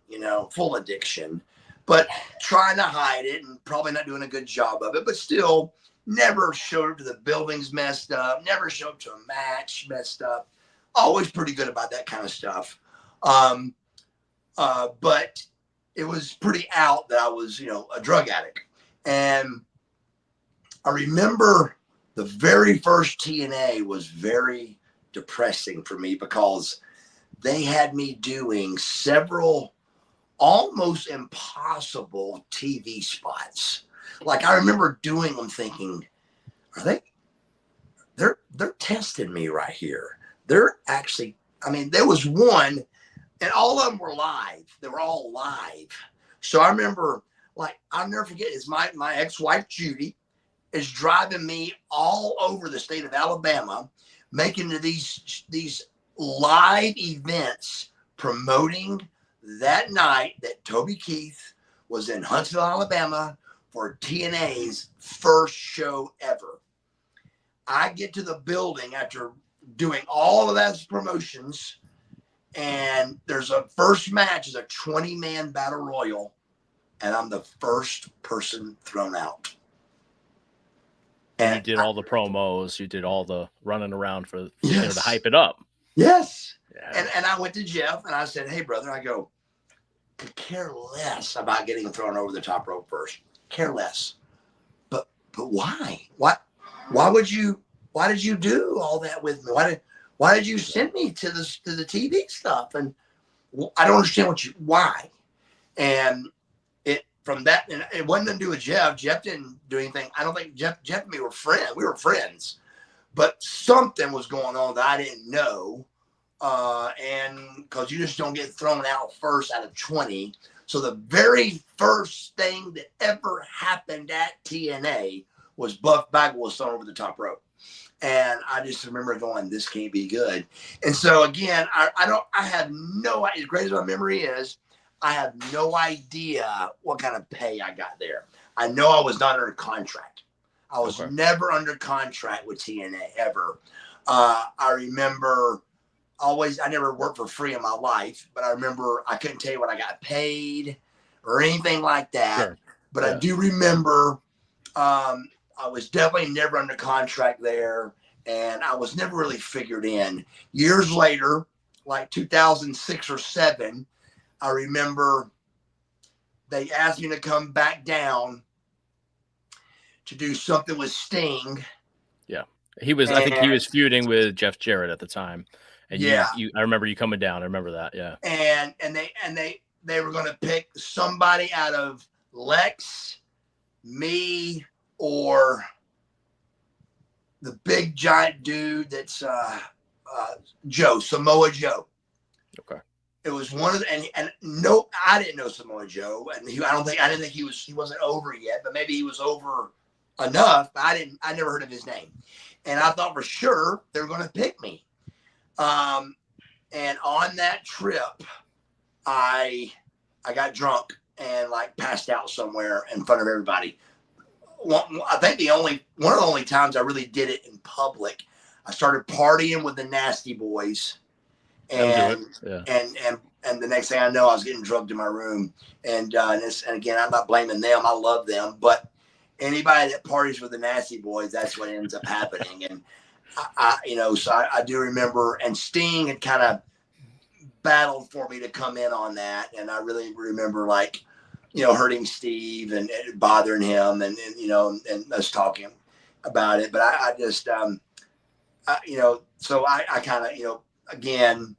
but trying to hide it and probably not doing a good job of it, but still never showed up to the buildings messed up, never showed up to a match messed up. Always pretty good about that kind of stuff. But it was pretty out that I was, a drug addict. And I remember the very first TNA was very depressing for me because they had me doing several almost impossible TV spots. Like, I remember doing them thinking, they're testing me right here. They're actually, there was one, and all of them were live. They were all live. So I remember, I'll never forget, it's my ex-wife, Judy, is driving me all over the state of Alabama, making these live events, promoting that night that Toby Keith was in Huntsville, Alabama for TNA's first show ever. I get to the building after doing all of those promotions. And there's a first match is a 20-man battle royal. And I'm the first person thrown out. And you did all the promos. You did all the running around for yes. To hype it up. Yes. Yeah. And I went to Jeff and I said, hey, brother, I go, could care less about getting thrown over the top rope first. Care less. But why? Why did you do all that with me? Why did you send me to the TV stuff? And I don't understand why. And from that, and it wasn't to do with Jeff. Jeff didn't do anything. I don't think Jeff and me were friends. We were friends, but something was going on that I didn't know. And because you just don't get thrown out first out of 20. So the very first thing that ever happened at TNA was Buff Bagwell was thrown over the top rope. And I just remember going, this can't be good. And so again, I have no idea. As great as my memory is, I have no idea what kind of pay I got there. I know I was not under contract. I was never under contract with TNA ever. I remember I never worked for free in my life, but I remember I couldn't tell you what I got paid or anything like that. Sure. But I do remember I was definitely never under contract there, and I was never really figured in. Years later, like 2006 or 7, I remember they asked me to come back down to do something with Sting. Yeah. I think he was feuding with Jeff Jarrett at the time. And I remember you coming down. I remember that. Yeah. And they were going to pick somebody out of Lex, me, or the big giant dude that's Joe, Samoa Joe. Okay. It was one of the, and no, I didn't know Samoa Joe, and I didn't think he wasn't over yet, but maybe he was over enough. I never heard of his name, and I thought for sure they were going to pick me. And on that trip, I got drunk and like passed out somewhere in front of everybody. I think one of the only times I really did it in public, I started partying with the Nasty Boys. And the next thing I know, I was getting drugged in my room. And again, I'm not blaming them. I love them, but anybody that parties with the Nasty Boys, that's what ends up happening. And I do remember, and Sting had kind of battled for me to come in on that. And I really remember hurting Steve and bothering him and us talking about it. But I just, so I kind of, again,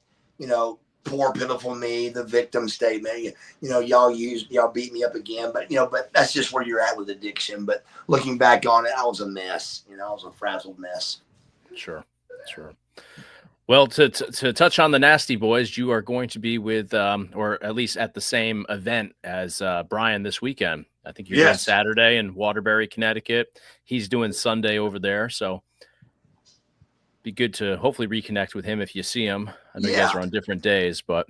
poor pitiful me, the victim statement, y'all beat me up again, but that's just where you're at with addiction. But looking back on it, I was a mess, I was a frazzled mess. Sure. Well, to touch on the Nasty Boys, you are going to be with, or at least at the same event as Brian this weekend. I think you're doing Saturday in Waterbury, Connecticut. He's doing Sunday over there, so be good to hopefully reconnect with him if you see him. I know you guys are on different days, but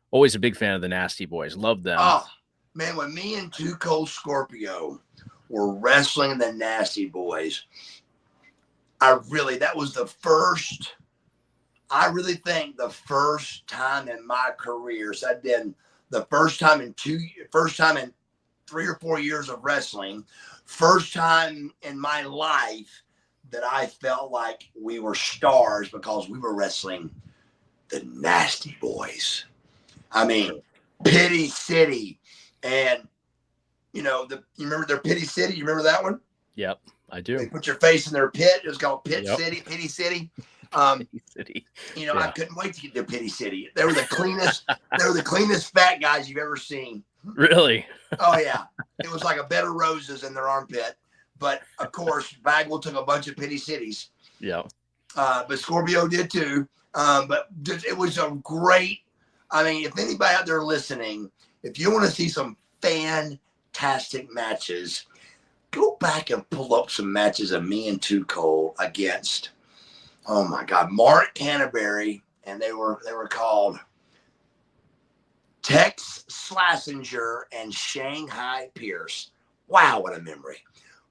always a big fan of the Nasty Boys. Love them. Oh, man, when me and Cold Scorpio were wrestling the Nasty Boys, that was I really think the first time in my career, so I'd been the first time in 3 or 4 years of wrestling, first time in my life that I felt like we were stars because we were wrestling the Nasty Boys. I mean, Pity City. And, you remember their Pity City? You remember that one? Yep, I do. They put your face in their pit. It was called City, Pity City. Pity City. I couldn't wait to get to Pity City. They were the cleanest fat guys you've ever seen. Really? Oh, yeah. It was like a bed of roses in their armpit. But, of course, Bagwell took a bunch of Pity Cities. Yeah. But Scorpio did too. But it was a great, if anybody out there listening, if you want to see some fantastic matches, go back and pull up some matches of me and Too Cold against, oh my God, Mark Canterbury, and they were called Tex Slazenger and Shanghai Pierce. Wow, what a memory.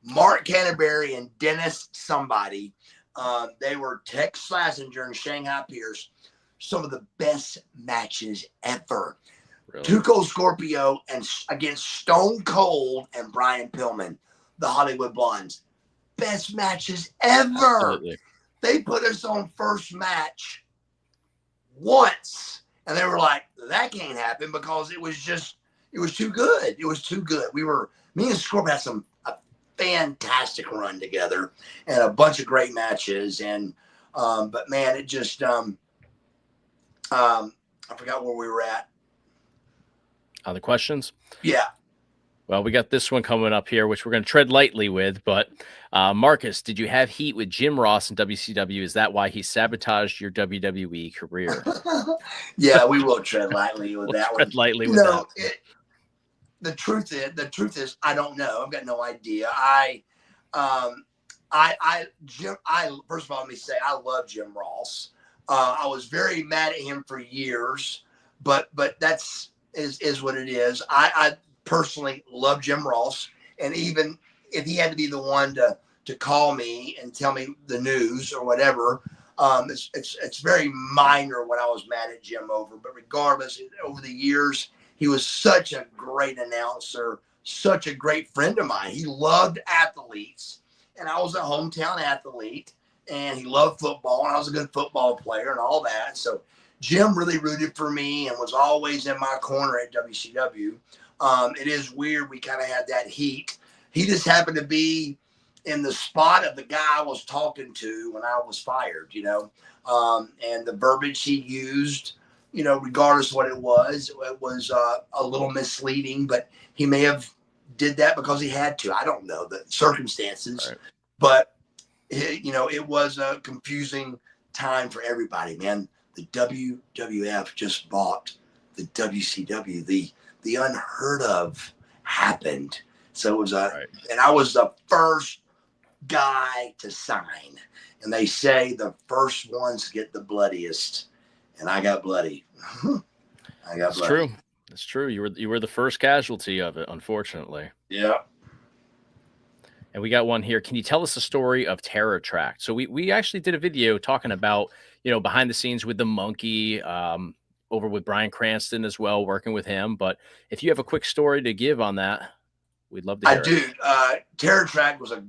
Mark Canterbury and Dennis somebody. They were Tex Slazenger and Shanghai Pierce, some of the best matches ever. Really? Cold Scorpio and against Stone Cold and Brian Pillman, the Hollywood Blondes. Best matches ever. Absolutely. They put us on first match once, and they were like, that can't happen because it was too good. It was too good. Me and Scorpio had a fantastic run together and a bunch of great matches. And, but man, it just, I forgot where we were at. The questions? Yeah. Well, we got this one coming up here, which we're going to tread lightly with. But Marcus, did you have heat with Jim Ross in WCW? Is that why he sabotaged your WWE career? Yeah, we will tread lightly with that one. Lightly with that. The truth is, I don't know. I've got no idea. First of all, let me say, I love Jim Ross. I was very mad at him for years, but that's what it is. I personally love Jim Ross, and even if he had to be the one to call me and tell me the news or whatever, it's very minor what I was mad at Jim over. But regardless, over the years, he was such a great announcer, such a great friend of mine. He loved athletes, and I was a hometown athlete, and he loved football, and I was a good football player and all that. So Jim really rooted for me and was always in my corner at WCW. It is weird. We kind of had that heat. He just happened to be in the spot of the guy I was talking to when I was fired, and the verbiage he used, regardless of what it was a little misleading, but he may have did that because he had to. I don't know the circumstances, right. But it was a confusing time for everybody, man. The WWF just bought the WCW. The unheard of happened. So it was and I was the first guy to sign. And they say the first ones get the bloodiest. And I got bloody. That's true. That's true. You were the first casualty of it, unfortunately. Yeah. And we got one here. Can you tell us the story of Terror Track? So we actually did a video talking about, behind the scenes with the monkey, over with Bryan Cranston as well, working with him. But if you have a quick story to give on that, we'd love to hear it. I do. Terror Track was a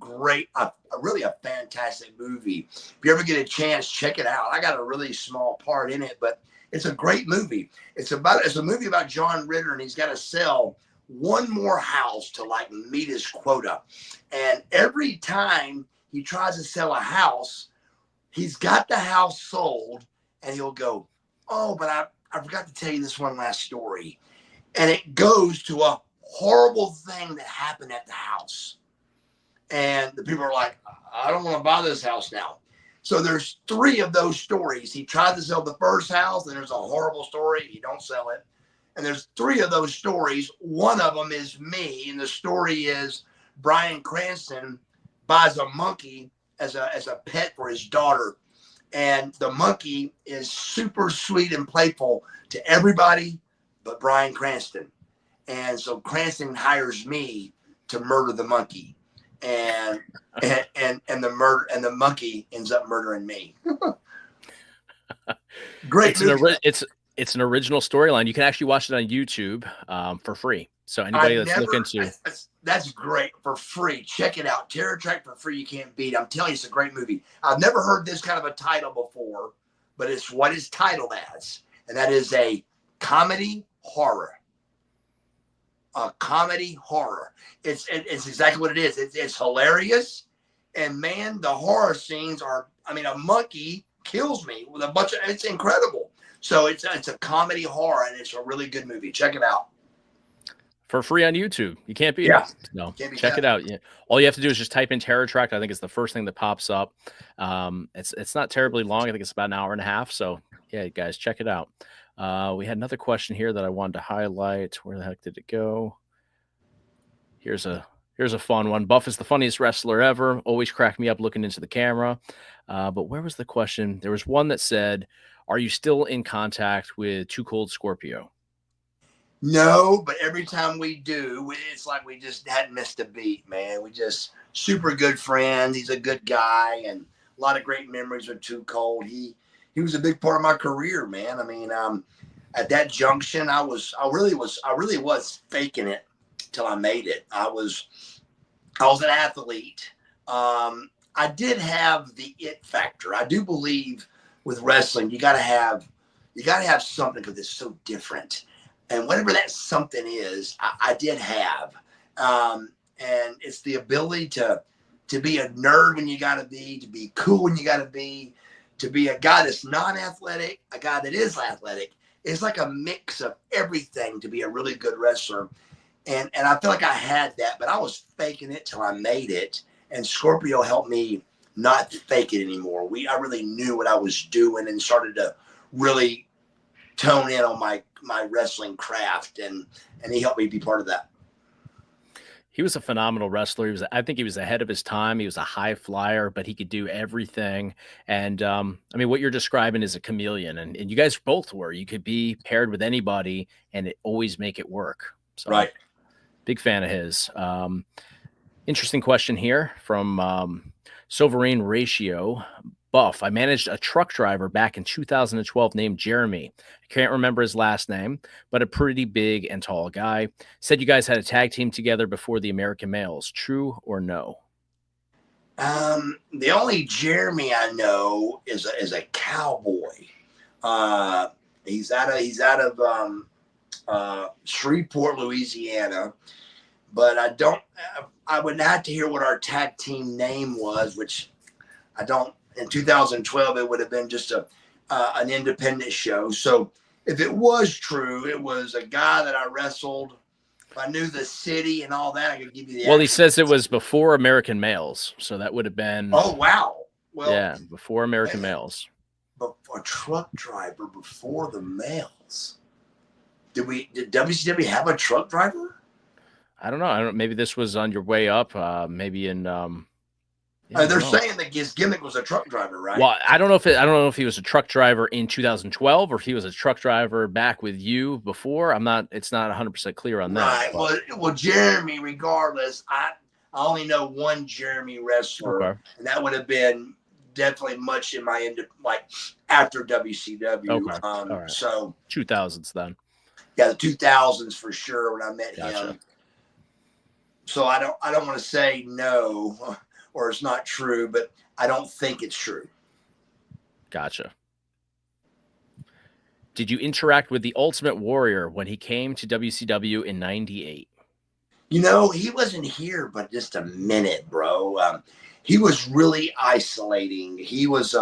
really fantastic movie. If you ever get a chance, check it out. I got a really small part in it, but it's a great movie. It's a movie about John Ritter, and he's got to sell one more house to meet his quota. And every time he tries to sell a house, he's got the house sold, and he'll go, oh, but I forgot to tell you this one last story. And it goes to a horrible thing that happened at the house. And the people are like, I don't want to buy this house now. So there's 3 of those stories. He tried to sell the first house, and there's a horrible story. You don't sell it. And there's 3 of those stories. One of them is me. And the story is Bryan Cranston buys a monkey as a pet for his daughter. And the monkey is super sweet and playful to everybody but Bryan Cranston. And so Cranston hires me to murder the monkey. And the monkey ends up murdering me. Great movie. It's an original storyline. You can actually watch it on YouTube for free. So anybody that's looking to that's great for free. Check it out. Terror Track for free. You can't beat it. I'm telling you, it's a great movie. I've never heard this kind of a title before, but it's what it's titled as, and that is a comedy horror. A comedy horror. It's exactly what it is. It's hilarious, and man, the horror scenes are. I mean, a monkey kills me with a bunch of. It's incredible. So it's a comedy horror, and it's a really good movie. Check it out. For free on YouTube. You can't beat it. No, check it out. Yeah. All you have to do is just type in Terror Track. I think it's the first thing that pops up. It's not terribly long. I think it's about an hour and a half. So yeah, guys, check it out. We had another question here that I wanted to highlight. Where the heck did it go? Here's a fun one. Buff is the funniest wrestler ever. Always crack me up looking into the camera. But where was the question? There was one that said, are you still in contact with Cold Scorpio? No, but every time we do, it's like we just hadn't missed a beat, man. We just super good friends. He's a good guy, and a lot of great memories with Too Cold. He was a big part of my career, man. I mean, at that junction, I really was faking it till I made it. I was an athlete. I did have the it factor. I do believe with wrestling, you gotta have something because it's so different. And whatever that something is, I did have. And it's the ability to be a nerd when you gotta be, to be cool when you gotta be, to be a guy that's non-athletic, a guy that is athletic. It's like a mix of everything to be a really good wrestler. And I feel like I had that, but I was faking it till I made it. And Scorpio helped me not fake it anymore. I really knew what I was doing and started to really tone in on my wrestling craft. And he helped me be part of that. He was a phenomenal wrestler. I think he was ahead of his time. He was a high flyer, but he could do everything. And I mean, what you're describing is a chameleon, and you guys both were. You could be paired with anybody and always make it work. So, right. Big fan of his. Interesting question here from Sovereign Ratio. Buff, I managed a truck driver back in 2012 named Jeremy. I can't remember his last name, but a pretty big and tall guy. Said you guys had a tag team together before the American Males. True or no? The only Jeremy I know is a cowboy. He's out of Shreveport, Louisiana. But I would have to hear what our tag team name was, which I don't. In 2012, it would have been just an independent show. So if it was true, it was a guy that I wrestled. If I knew the city and all that, I could give you the. Well, he says it was before American Males, so that would have been. Oh wow! Well, yeah, before American Males. But a truck driver before the Males. Did WCW have a truck driver? I don't know. Maybe this was on your way up. Maybe in. They're saying that his gimmick was a truck driver, right? Well, I don't know if he was a truck driver in 2012 or if he was a truck driver back with you before. It's not 100% clear on that. Right. Well, Jeremy, regardless, I only know one Jeremy wrestler, okay. And that would have been definitely much in my end, like after WCW. Okay. All right. So 2000s then. Yeah, the 2000s for sure when I met him. So I don't want to say no. Or it's not true, but I don't think it's true. Gotcha. Did you interact with the Ultimate Warrior when he came to WCW in '98? He wasn't here, but just a minute, bro. He was really isolating. He was,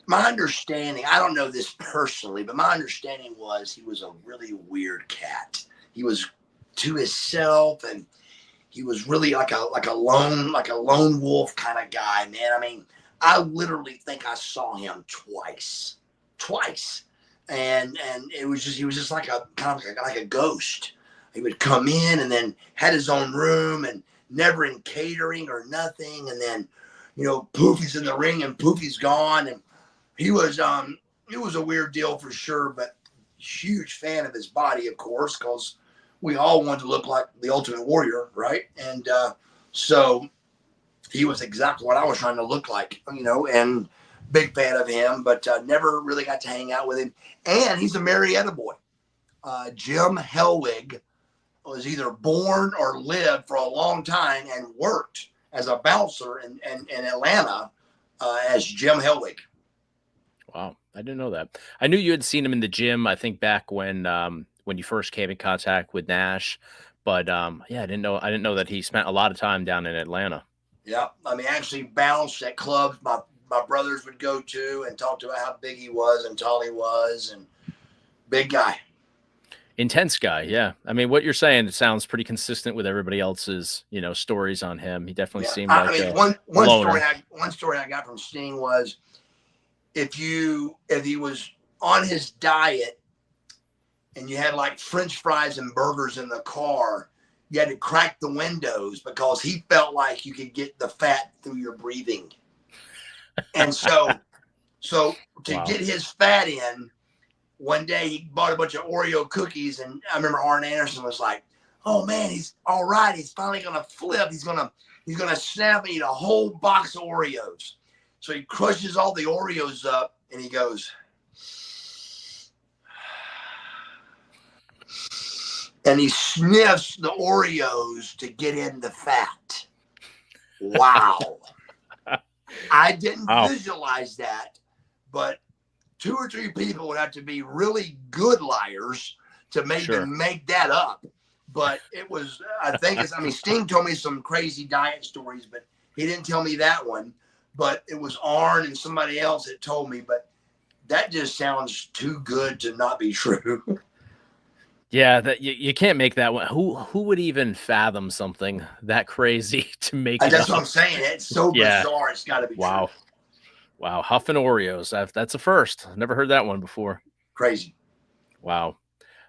my understanding, I don't know this personally, but my understanding was he was a really weird cat. He was to himself, and he was really like a lone wolf kind of guy, man. I mean, I literally think I saw him twice, and he was just like a kind of like a ghost. He would come in and then had his own room and never in catering or nothing, and then poof, he's in the ring and poof, he's gone. And he was it was a weird deal for sure, but huge fan of his body, of course, because we all wanted to look like the Ultimate Warrior, right? And so he was exactly what I was trying to look like, and big fan of him, but never really got to hang out with him. And he's a Marietta boy. Jim Helwig was either born or lived for a long time and worked as a bouncer in Atlanta as Jim Helwig. Wow, I didn't know that. I knew you had seen him in the gym, I think back when you first came in contact with Nash, but I didn't know that he spent a lot of time down in Atlanta. Yeah, I mean, actually bounced at clubs my brothers would go to and talk about how big he was and tall he was, and big guy. Intense guy, yeah. I mean, what you're saying, it sounds pretty consistent with everybody else's, stories on him. He definitely seemed like one story I got from Sting was if he was on his diet and you had like French fries and burgers in the car, you had to crack the windows because he felt like you could get the fat through your breathing. And so to get his fat in, one day he bought a bunch of Oreo cookies, and I remember Arn Anderson was like, oh man, he's all right. He's finally gonna flip. He's gonna snap and eat a whole box of Oreos. So he crushes all the Oreos up and he goes, and he sniffs the Oreos to get in the fat. Wow. I didn't visualize that, but 2 or 3 people would have to be really good liars to make that up. But it was, I mean, Sting told me some crazy diet stories, but he didn't tell me that one. But it was Arn and somebody else that told me, but that just sounds too good to not be true. Yeah, that you can't make that one. Who would even fathom something that crazy to make it That's up? what I'm saying. It's so bizarre. It's got to be true. Wow. Huffing Oreos. That's a first. I've never heard that one before. Crazy. Wow.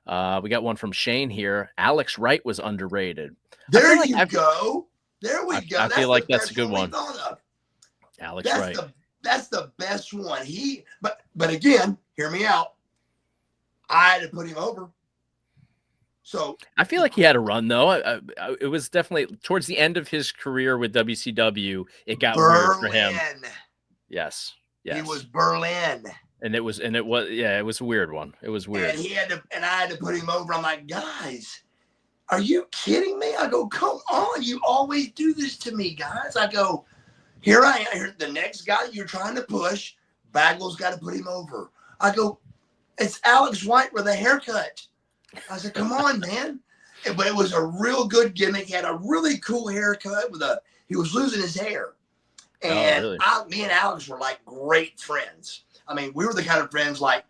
We got one from Shane here. Alex Wright was underrated. There you go. There we go. I feel like that's a good one. Alex Wright. That's the best one. But again, hear me out. I had to put him over. So I feel like he had a run though. It was definitely towards the end of his career with WCW. It got weird for him. Yes. He was Berlin. And it was a weird one. It was weird. And I had to put him over. I'm like, guys, are you kidding me? I go, come on. You always do this to me, guys. I go, here I am. Here, the next guy you're trying to push, Bagwell's got to put him over. I go, it's Alex Wright with a haircut. I said, come on, man. But it was a real good gimmick. He had a really cool haircut he was losing his hair. And really? Me and Alex were like great friends. I mean, we were the kind of friends like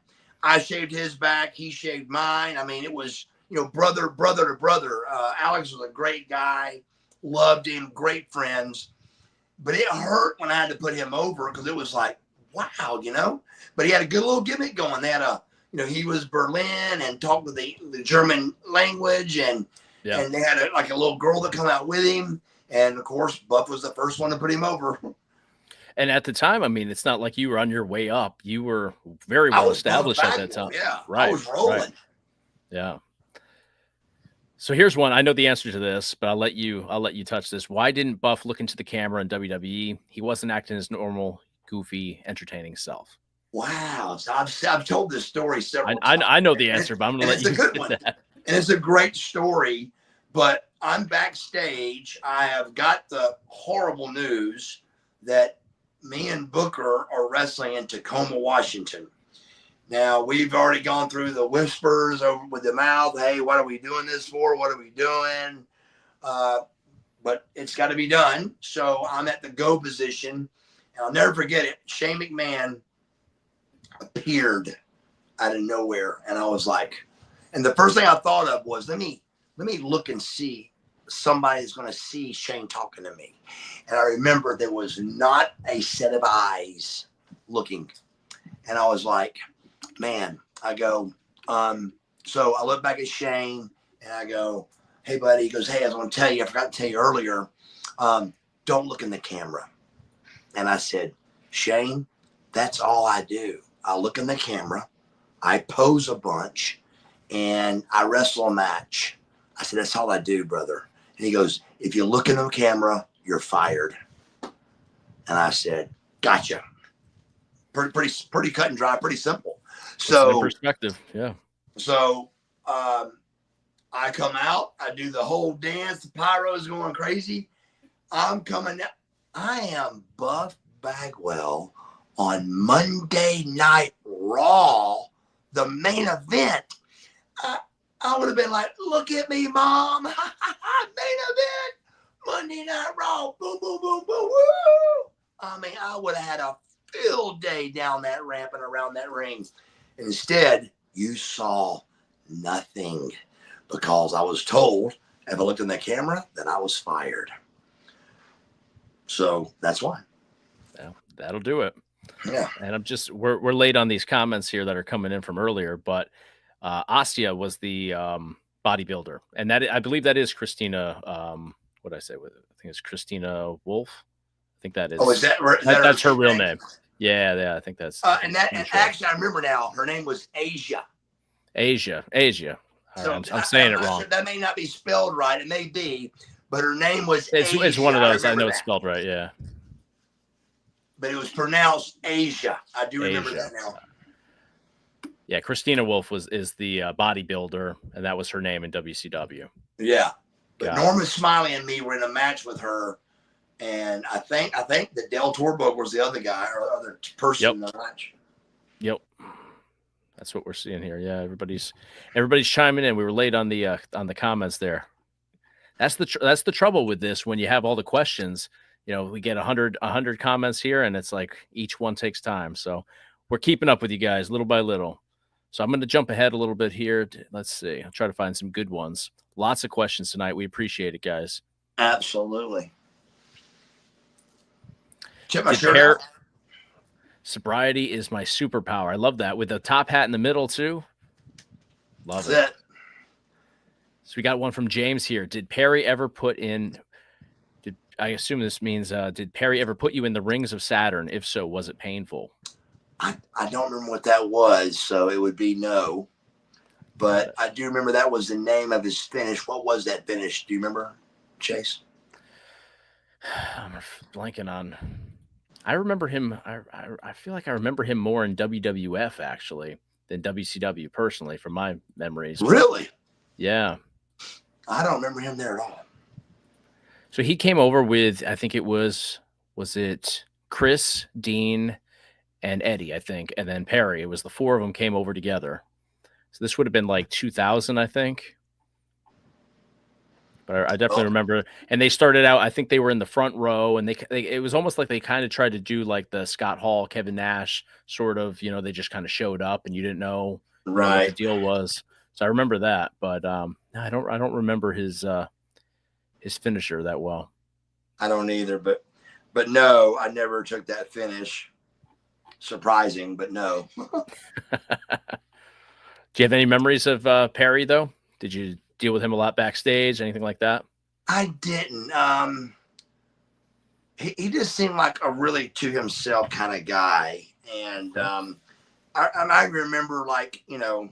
I shaved his back, he shaved mine. I mean, it was, brother to brother. Alex was a great guy, loved him, great friends. But it hurt when I had to put him over because it was like, wow, But he had a good little gimmick going. They had he was Berlin and talked with the German language and they had a little girl that come out with him. And of course, Buff was the first one to put him over. And at the time, I mean, it's not like you were on your way up. You were very well established at that time. Yeah, right. I was rolling. Right. Yeah. So here's one. I know the answer to this, but I'll let you touch this. Why didn't Buff look into the camera in WWE? He wasn't acting his normal, goofy, entertaining self. Wow. So I've told this story several times. I know the answer, but I'm going to let you. It's a good one. And it's a great story, but I'm backstage. I have got the horrible news that me and Booker are wrestling in Tacoma, Washington. Now, we've already gone through the whispers over with the mouth. Hey, what are we doing this for? What are we doing? But it's got to be done. So I'm at the go position. And I'll never forget it. Shane McMahon appeared out of nowhere. And I was like, and the first thing I thought of was, let me look and see somebody's going to see Shane talking to me. And I remember there was not a set of eyes looking. And I was like, man, I go, so I look back at Shane and I go, hey, buddy. He goes, hey, I was going to tell you, I forgot to tell you earlier, don't look in the camera. And I said, Shane, that's all I do. I look in the camera, I pose a bunch, and I wrestle a match. I said, that's all I do, brother. And he goes, if you look in the camera, you're fired. And I said, gotcha. Pretty cut and dry, pretty simple. So perspective, yeah. So I come out, I do the whole dance, the pyro's going crazy. I'm coming out. I am Buff Bagwell on Monday Night Raw, the main event. I would have been like, look at me, Mom. Main event, Monday Night Raw. Boom, boom, boom, boom, woo. I mean, I would have had a field day down that ramp and around that ring. Instead, you saw nothing because I was told if I looked in the camera that I was fired. So that's why. Yeah, that'll do it. Yeah. And we're late on these comments here that are coming in from earlier, but Astia was the bodybuilder, and that I believe that is Christina. What did I say? I think it's Christina Wolf. I think that is. Oh, that's her real name? Yeah, I think that's. And actually, I remember now. Her name was Asia. Asia. So I'm saying it wrong. Sure, that may not be spelled right. It may be, but her name was Asia. It's one of those. I know that. it's spelled right. Yeah. But it was pronounced Asia. I do remember Asia. that now. Yeah, Christina Wolf is the bodybuilder, and that was her name in WCW. Yeah, but Norma Smiley and me were in a match with her, and I think that Del Torbo was the other guy or other person in the match. Yep, that's what we're seeing here. Yeah, everybody's chiming in. We were late on the comments there. That's the trouble with this when you have all the questions. You know, we get 100 comments here, and it's like each one takes time. So we're keeping up with you guys little by little. So I'm going to jump ahead a little bit here. Let's see. I'll try to find some good ones. Lots of questions tonight. We appreciate it, guys. Absolutely. Check my shirt out. Sobriety is my superpower. I love that. With the top hat in the middle, too. Love it. So we got one from James here. Did Perry ever put in... I assume this means, did Perry ever put you in the rings of Saturn? If so, was it painful? I don't remember what that was, so it would be no. But I do remember that was the name of his finish. What was that finish? Do you remember, Chase? I'm blanking on. I remember him. I feel like I remember him more in WWF actually than WCW personally, from my memories. Really? Yeah. I don't remember him there at all. So he came over with, I think it was it Chris, Dean, and Eddie, I think, and then Perry. It was the four of them came over together. So this would have been like 2000, I think. But I definitely remember. And they started out, I think they were in the front row, and they it was almost like they kind of tried to do like the Scott Hall, Kevin Nash sort of, you know, they just kind of showed up and you didn't know, what the deal was. So I remember that, but I don't remember his finisher that well. I don't either, but no, I never took that finish. Surprising, but no. Do you have any memories of Perry though? Did you deal with him a lot backstage, anything like that? I didn't. He just seemed like a really to himself kind of guy. And I remember, like, you know,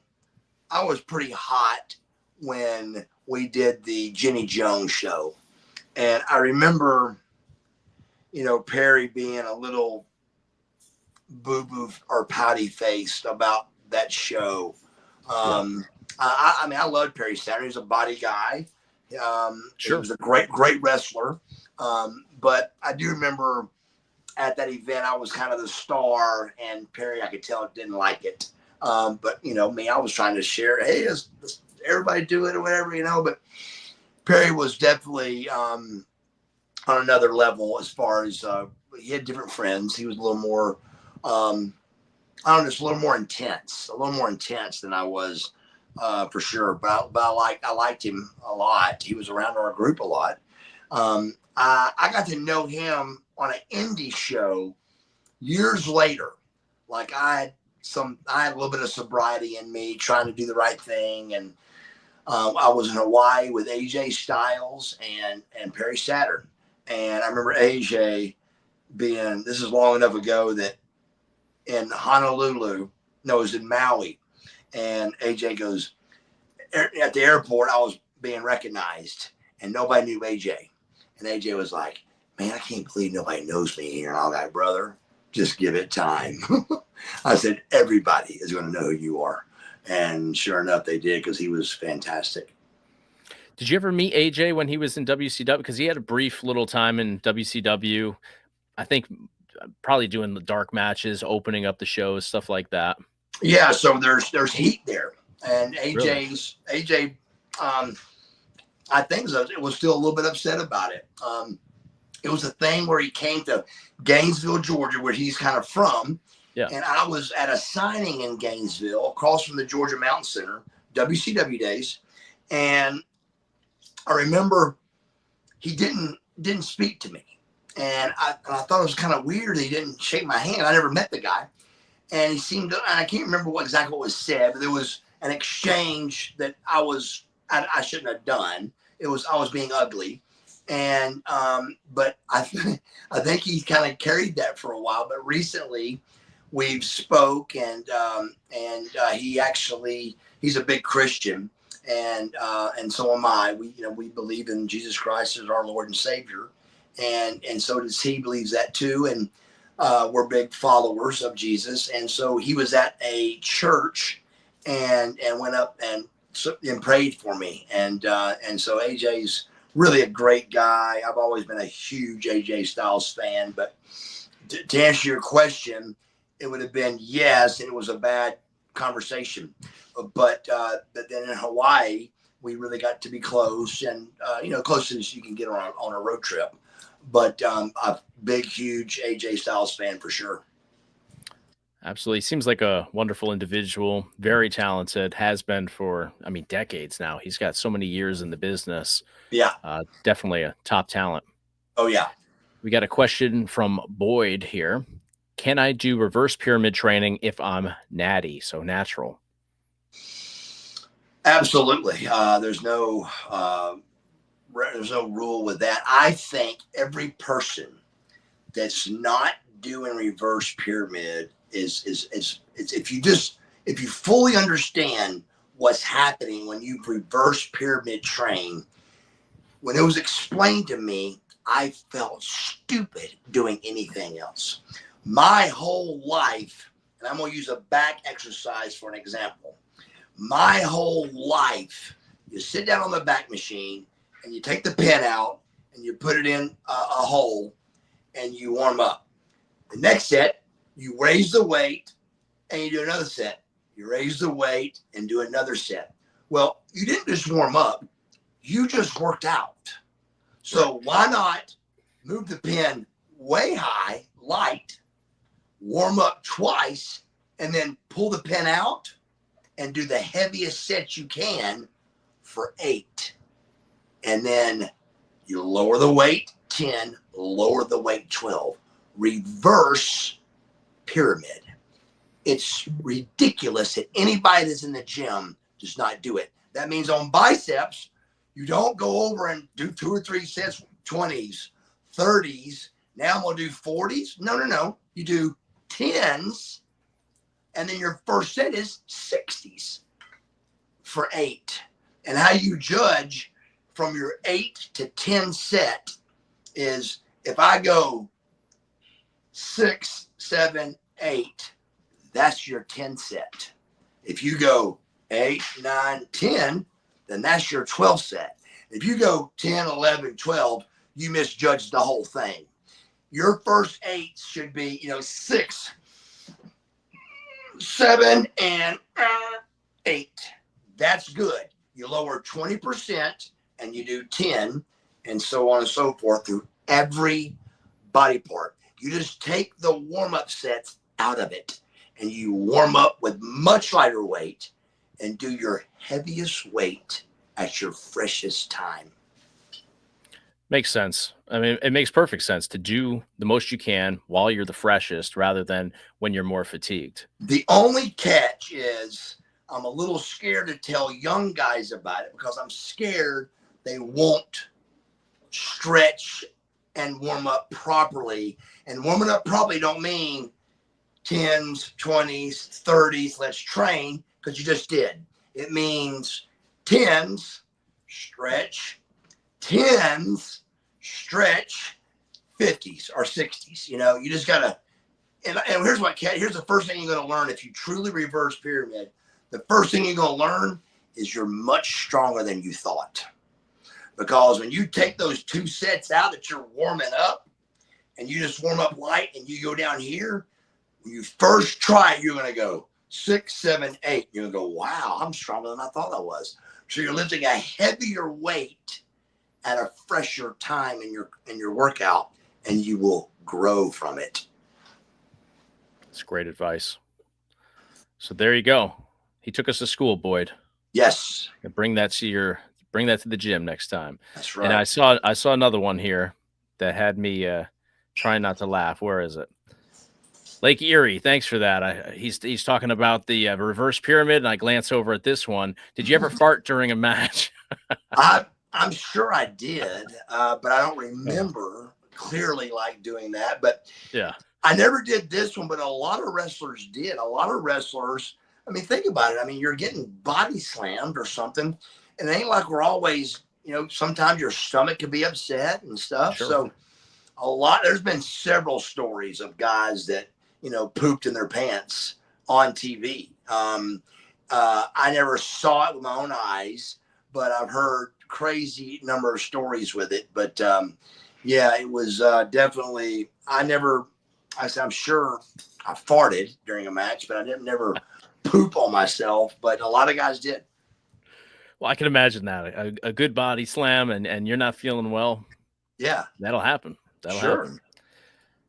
I was pretty hot when we did the Jenny Jones show. And I remember, you know, Perry being a little boo-boo or pouty faced about that show. I mean, I loved Perry Steiner. He was a body guy. He was a great wrestler. But I do remember at that event, I was kind of the star, and Perry, I could tell, didn't like it. But, you know, me, I was trying to share, hey, let's everybody do it or whatever, you know. But Perry was definitely on another level as far as he had different friends. He was a little more, just a little more intense than I was for sure. But I liked him a lot. He was around our group a lot. I got to know him on an indie show years later. Like I had a little bit of sobriety in me, trying to do the right thing. And I was in Hawaii with AJ Styles and Perry Saturn. And I remember AJ this is long enough ago, that in Honolulu, no, it was in Maui. And AJ goes, at the airport, I was being recognized and nobody knew AJ. And AJ was like, man, I can't believe nobody knows me here. And I was like, brother, just give it time. I said, everybody is going to know who you are. And sure enough, they did, because he was fantastic. Did you ever meet AJ when he was in WCW? Because he had a brief little time in WCW. I think probably doing the dark matches, opening up the shows, stuff like that. Yeah, so there's heat there. And AJ, I think it was still a little bit upset about it. It was a thing where he came to Gainesville, Georgia, where he's kind of from. Yeah. And I was at a signing in Gainesville, across from the Georgia Mountain Center, WCW days. And I remember he didn't speak to me. And I thought it was kind of weird that he didn't shake my hand. I never met the guy. And he seemed to, and I can't remember exactly what was said, but there was an exchange that I shouldn't have done. I was being ugly. And, but I think he kind of carried that for a while, but recently we've spoke and he's a big Christian, and so am I. We believe in Jesus Christ as our Lord and Savior, and so does he. Believes that too, and we're big followers of Jesus. And so he was at a church, and went up and prayed for me, and so AJ's really a great guy. I've always been a huge AJ Styles fan, but to answer your question, it would have been yes, and it was a bad conversation. But then in Hawaii, we really got to be close, and close as you can get on a road trip. But a big, huge AJ Styles fan for sure. Absolutely. Seems like a wonderful individual, very talented, has been for, decades now. He's got so many years in the business. Yeah. Definitely a top talent. Oh, yeah. We got a question from Boyd here. Can I do reverse pyramid training if I'm natty, so natural? Absolutely. There's no rule with that. I think every person that's not doing reverse pyramid is if you fully understand what's happening when you reverse pyramid train. When it was explained to me, I felt stupid doing anything else. My whole life, and I'm going to use a back exercise for an example. My whole life, you sit down on the back machine and you take the pin out and you put it in a hole and you warm up. The next set, you raise the weight and you do another set. You raise the weight and do another set. Well, you didn't just warm up, you just worked out. So why not move the pin way high, light, warm up twice, and then pull the pin out and do the heaviest set you can for 8. And then you lower the weight 10, lower the weight 12. Reverse pyramid. It's ridiculous that anybody that's in the gym does not do it. That means on biceps, you don't go over and do 2 or 3 sets, 20s, 30s. Now I'm going to do 40s. No. You do 10s. And then your first set is 60s for 8. And how you judge from your 8 to 10 set is if I go 6, 7, 8, that's your 10 set. If you go 8, 9, 10, then that's your 12 set. If you go 10, 11, 12, you misjudge the whole thing. Your first 8 should be, 6, 7, and 8. That's good. You lower 20% and you do 10 and so on and so forth through every body part. You just take the warm-up sets out of it and you warm up with much lighter weight and do your heaviest weight at your freshest time. Makes sense. It makes perfect sense to do the most you can while you're the freshest rather than when you're more fatigued. The only catch is I'm a little scared to tell young guys about it because I'm scared they won't stretch and warm up properly. And warming up properly don't mean 10s, 20s, 30s, let's train, because you just did. It means 10s, stretch, 10s, stretch, 50s or 60s. You just got to, and here's the first thing you're going to learn if you truly reverse pyramid. The first thing you're going to learn is you're much stronger than you thought. Because when you take those 2 sets out that you're warming up and you just warm up light and you go down here, when you first try it, you're going to go 6, 7, 8. You're going to go, wow, I'm stronger than I thought I was. So you're lifting a heavier weight at a fresher time in your workout, and you will grow from it. That's great advice. So there you go. He took us to school, Boyd. Yes. Bring that to the gym next time. That's right. And I saw another one here that had me trying not to laugh. Where is it? Lake Erie. Thanks for that. He's talking about the reverse pyramid, and I glance over at this one. Did you ever fart during a match? I'm sure I did, but I don't remember clearly like doing that. But yeah, I never did this one, but a lot of wrestlers did. A lot of wrestlers I mean, think about it. I mean, you're getting body slammed or something, and it ain't like we're always, sometimes your stomach can be upset and stuff. Sure. So there's been several stories of guys that, pooped in their pants on TV. I never saw it with my own eyes, but I've heard crazy number of stories with it. But yeah, it was definitely, I'm sure I farted during a match, but I didn't never poop on myself, but a lot of guys did. Well, I can imagine that a good body slam and you're not feeling well. Yeah, that'll happen. That'll sure. happen.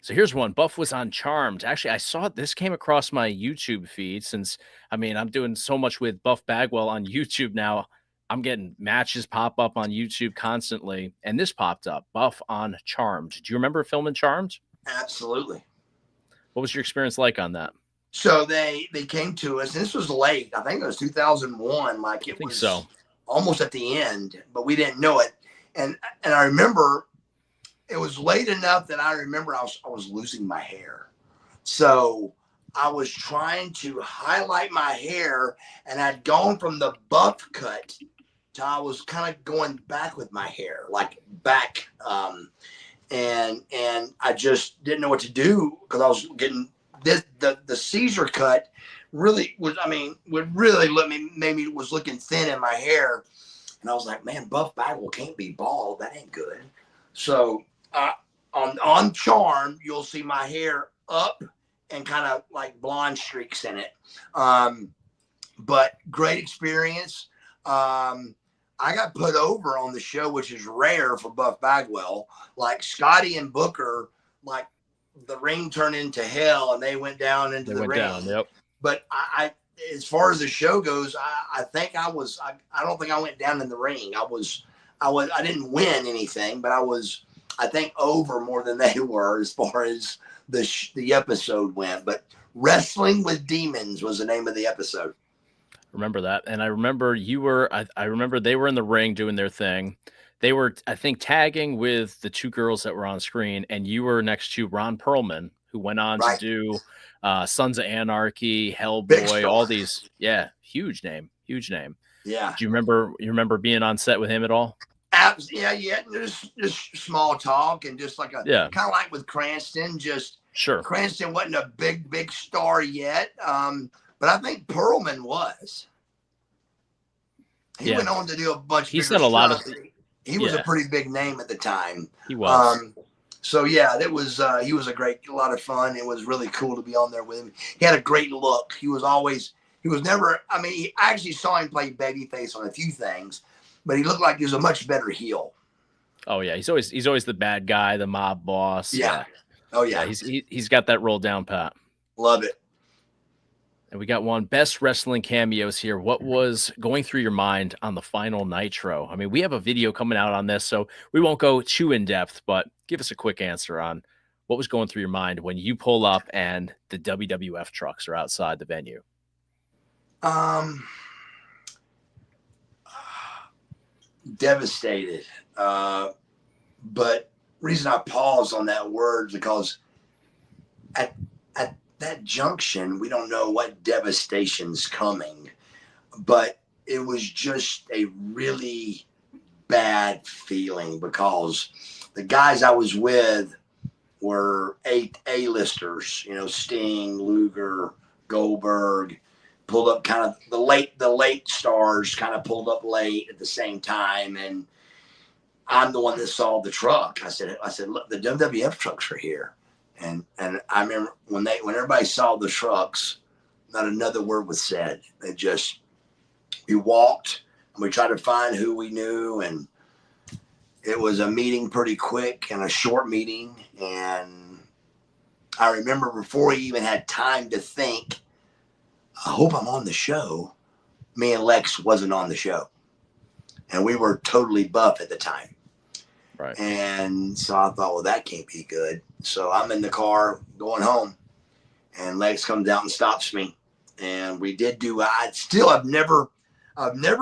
So here's one. Buff was on Charmed. Actually, I saw this came across my YouTube feed since, I'm doing so much with Buff Bagwell on YouTube now. I'm getting matches pop up on YouTube constantly. And this popped up, Buff on Charmed. Do you remember filming Charmed? Absolutely. What was your experience like on that? So they came to us, and this was late. I think it was 2001. Like it was so. Almost at the end, but we didn't know it. And I remember it was late enough that I remember I was losing my hair. So I was trying to highlight my hair, and I'd gone from the buff cut to I was kind of going back with my hair, like back. And I just didn't know what to do because I was getting the Caesar cut really was, would really maybe was looking thin in my hair. And I was like, man, Buff Bagwell can't be bald. That ain't good. So on Charm, you'll see my hair up and kind of like blonde streaks in it. But great experience. I got put over on the show, which is rare for Buff Bagwell. Like Scotty and Booker, like the ring turned into hell and they went down into the ring. Yep. But I as far as the show goes, I think I don't think I went down in the ring. I didn't win anything, but I think over more than they were as far as the episode went. But Wrestling with Demons was the name of the episode. Remember that. And I remember I remember they were in the ring doing their thing. They were, I think, tagging with the two girls that were on screen, and you were next to Ron Perlman, who went on to do Sons of Anarchy, Hellboy, all these. Yeah, huge name. Yeah. Do you remember being on set with him at all? Yeah. Just small talk and just like kind of like with Cranston. Just sure. Cranston wasn't a big star yet, but I think Perlman was. He went on to do a bunch. He's done a lot of. He was a pretty big name at the time. He was. So yeah, that was he was a lot of fun. It was really cool to be on there with him. He had a great look. He was never. I actually saw him play babyface on a few things, but he looked like he was a much better heel. Oh yeah, he's always the bad guy, the mob boss. Yeah. Oh yeah. He's got that roll down pat. Love it. And we got one best wrestling cameos here. What was going through your mind on the final Nitro? We have a video coming out on this, so we won't go too in depth, but give us a quick answer on what was going through your mind when you pull up and the WWF trucks are outside the venue. Devastated. But reason I paused on that word because at that junction, we don't know what devastation's coming, but it was just a really bad feeling because the guys I was with were A-listers, Sting, Luger, Goldberg, pulled up kind of the late stars kind of pulled up late at the same time. And I'm the one that saw the truck. I said, look, the WWF trucks are here. And I remember when everybody saw the trucks, not another word was said. We walked and we tried to find who we knew, and it was a meeting pretty quick and a short meeting. And I remember before he even had time to think, I hope I'm on the show, me and Lex wasn't on the show. And we were totally buff at the time. Right. And so I thought, well, that can't be good. So I'm in the car going home, and Lex comes out and stops me. And we did do, I've never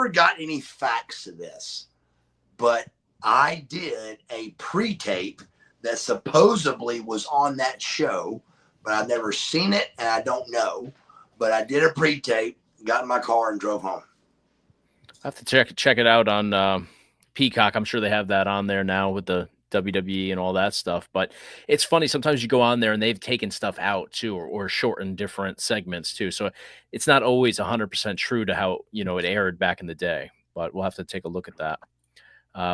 got any facts to this, but I did a pre-tape that supposedly was on that show, but I've never seen it and I don't know. But I did a pre-tape got in my car and drove home. I have to check it out on Peacock. I'm sure they have that on there now with the WWE and all that stuff. But it's funny, sometimes you go on there and they've taken stuff out too, or shortened different segments too. So it's not always 100% true to how, you know, it aired back in the day. But we'll have to take a look at that.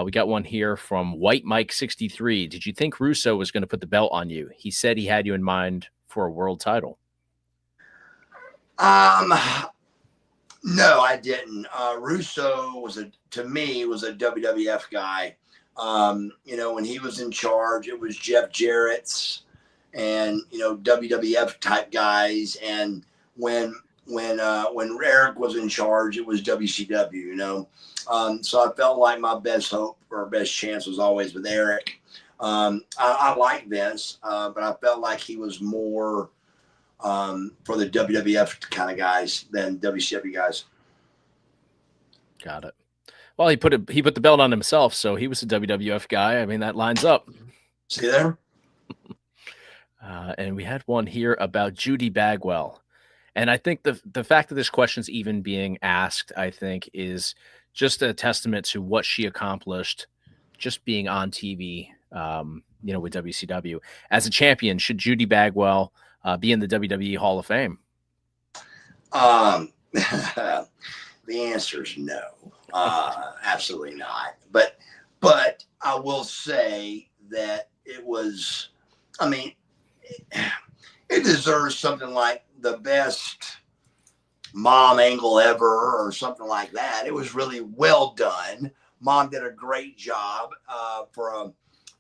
We got one here from White Mike 63. Did you think Russo was going to put the belt on you? He said he had you in mind for a world title. No, I didn't. Russo to me was a WWF guy. You know, when he was in charge, it was Jeff Jarrett's and, you know, WWF type guys. And when Eric was in charge, it was WCW, you know. So I felt like my best hope or best chance was always with Eric. I like Vince, but I felt like he was more for the WWF kind of guys than WCW guys. Got it. Well, he put the belt on himself, so he was a WWF guy. I mean, that lines up. See there? And we had one here about Judy Bagwell. And I think the fact that this question's even being asked, I think, is just a testament to what she accomplished just being on TV, you know, with WCW. As a champion, should Judy Bagwell be in the WWE Hall of Fame? The answer is no. Absolutely not. But I will say that it was, I mean, it deserves something like the best mom angle ever or something like that. It was really well done. Mom did a great job for a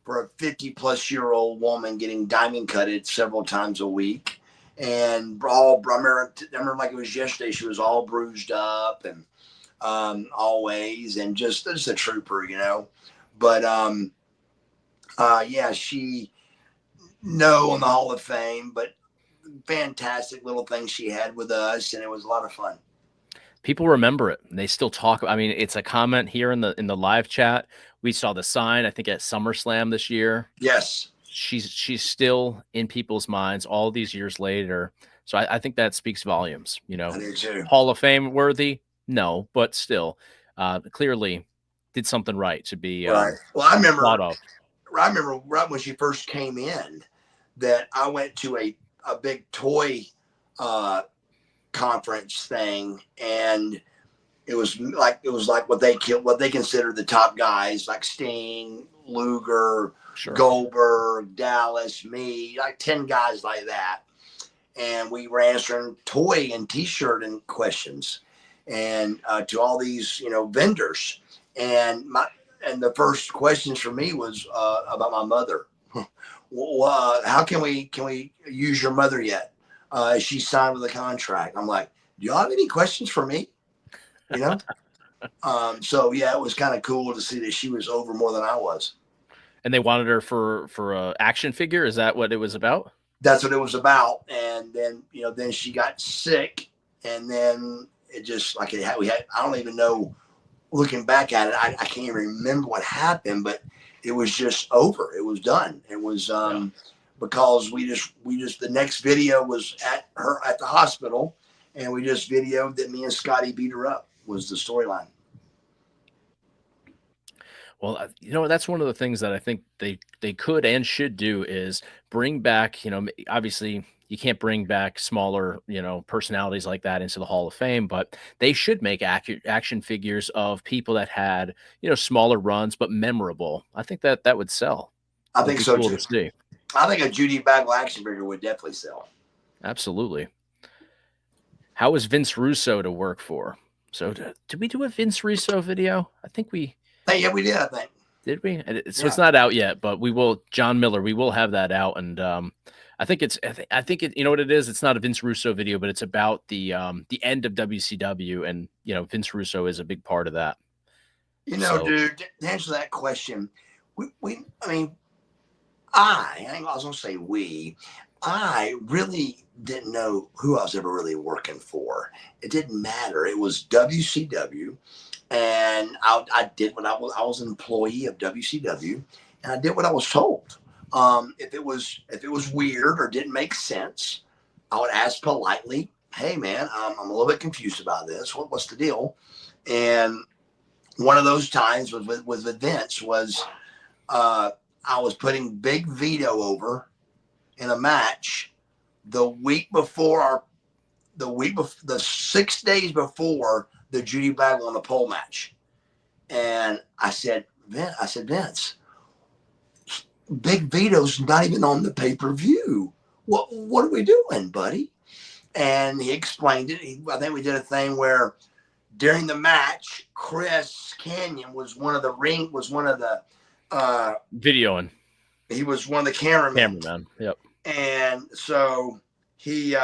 50-plus-year-old woman getting diamond cutted several times a week. And I remember like it was yesterday, she was all bruised up and always, and just a trooper, you know. But yeah, she no in the Hall of Fame, but fantastic little thing she had with us, and it was a lot of fun. People remember it, and they still talk. I mean, it's a comment here in the live chat. We saw the sign, I think, at SummerSlam this year. Yes, she's still in people's minds all these years later. So I think that speaks volumes. You know, I do too. Hall of Fame worthy? No, but still, clearly did something right to be right. Well, I remember right when she first came in that I went to a big toy conference thing, and it was like what they considered the top guys, like Sting, Luger, sure, Goldberg, Dallas, me, like 10 guys like that. And we were answering toy and t-shirt and questions and to all these, you know, vendors. And the first questions for me was about my mother. Well, how can we use your mother yet? She signed with a contract. I'm like, do y'all have any questions for me? You know? So yeah, it was kind of cool to see that she was over more than I was. And they wanted her for a action figure. Is that what it was about? That's what it was about. And then, you know, then she got sick, and then it just like I don't even know, looking back at it, I can't even remember what happened, but it was just over. It was done. It was because we just the next video was at the hospital, and we just videoed that me and Scotty beat her up, was the storyline. Well, you know, that's one of the things that I think they could and should do is bring back, you know, obviously you can't bring back smaller, you know, personalities like that into the Hall of Fame, but they should make action figures of people that had, you know, smaller runs, but memorable. I think that would sell. I think so too. I think a Judy Bagwell action figure would definitely sell. Absolutely. How was Vince Russo to work for? So did we do a Vince Russo video? I think we... Yeah, we did, I think. Did we? So it's not out yet, but we will. John Miller, we will have that out, and I think it. You know what it is? It's not a Vince Russo video, but it's about the end of WCW, and you know Vince Russo is a big part of that. You know, dude, to answer that question, I was gonna say I really didn't know who I was ever really working for. It didn't matter. It was WCW. And I did what I was an employee of WCW, and I did what I was told. If it was weird or didn't make sense, I would ask politely, hey man, I'm a little bit confused about this. What's the deal? And one of those times with Vince was I was putting Big Vito over in a match the 6 days before the Judy Bagwell on the pole match. And I said, Vince, Big Vito's not even on the pay-per-view. What are we doing, buddy? And he explained it. I think we did a thing where during the match, Chris Canyon was one of the videoing. He was one of the cameramen. Yep. And so he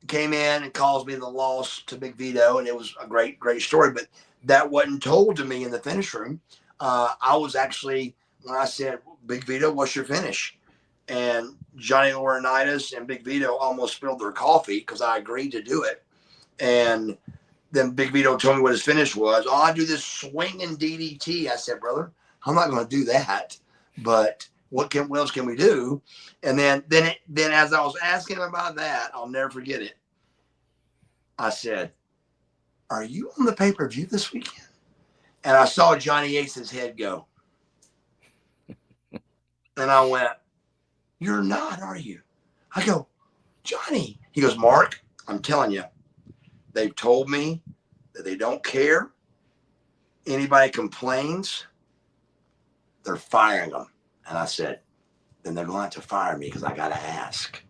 came in and calls me the loss to Big Vito, and it was a great story. But that wasn't told to me in the finish room. I was actually, when I said, Big Vito, what's your finish? And Johnny Laurinaitis and Big Vito almost spilled their coffee because I agreed to do it. And then Big Vito told me what his finish was. Oh, I do this swinging DDT. I said, brother, I'm not going to do that. But what else can we do? And then as I was asking him about that, I'll never forget it. I said, are you on the pay-per-view this weekend? And I saw Johnny Ace's head go. And I went, you're not, are you? I go, Johnny. He goes, Mark, I'm telling you, they've told me that they don't care. Anybody complains, they're firing them. And I said, then they're going to have to fire me because I got to ask.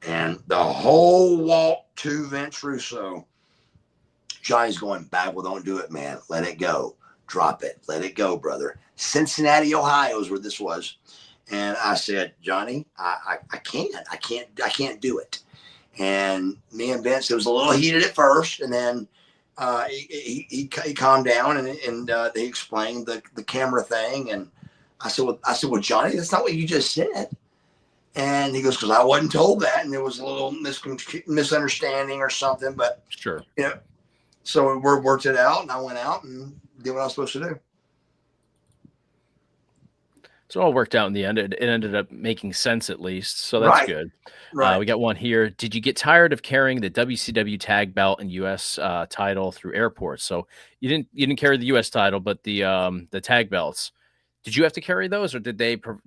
And the whole walk to Vince Russo, Johnny's going, Bagwell, don't do it, man. Let it go. Drop it. Let it go, brother. Cincinnati, Ohio is where this was. And I said, Johnny, I can't do it. And me and Vince, it was a little heated at first, and then he calmed down and they explained the camera thing. And I said, well, Johnny, that's not what you just said. And he goes, because I wasn't told that, and there was a little misunderstanding or something. But sure, yeah. So we worked it out, and I went out and did what I was supposed to do. So it all worked out in the end. It ended up making sense at least, so that's good. Right. We got one here. Did you get tired of carrying the WCW tag belt and U.S. Title through airports? So you didn't carry the U.S. title, but the tag belts. Did you have to carry those, or did they, bring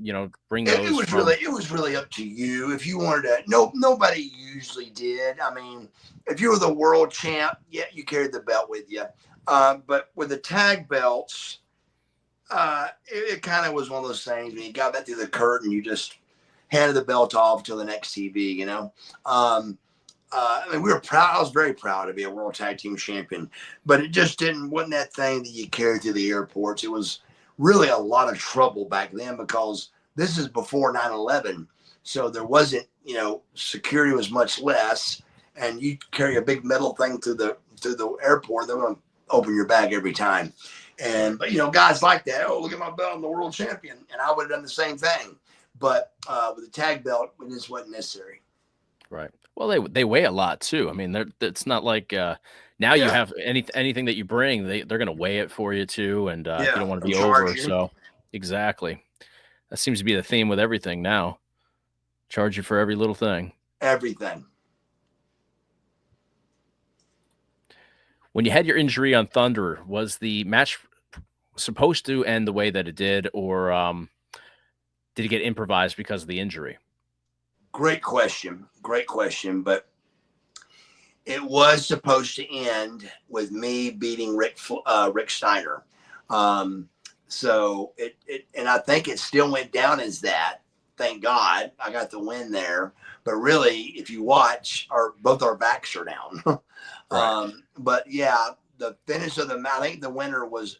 those? It was really up to you if you wanted to. No, nobody usually did. I mean, if you were the world champ, yeah, you carried the belt with you. But with the tag belts, it kind of was one of those things when you got that through the curtain, you just handed the belt off to the next TV. I mean, we were proud. I was very proud to be a world tag team champion, but it just wasn't that thing that you carried through the airports. It was really a lot of trouble back then because this is before 9/11. So there wasn't, security was much less, and you carry a big metal thing through the airport. They're going to open your bag every time. But guys like that, oh, look at my belt, I'm the world champion. And I would have done the same thing. But with the tag belt, it just wasn't necessary. Right. Well, they weigh a lot too. I mean, it's not like now you have anything that you bring, they're going to weigh it for you too, and you don't want to be over. So exactly, that seems to be the theme with everything now. Charge you for every little thing. Everything. When you had your injury on Thunder, was the match supposed to end the way that it did, or did it get improvised because of the injury? Great question. But it was supposed to end with me beating Rick Steiner. So and I think it still went down as that. Thank God I got the win there. But really, if you watch, both our backs are down. Right. But yeah, the finish of the match, I think the winner was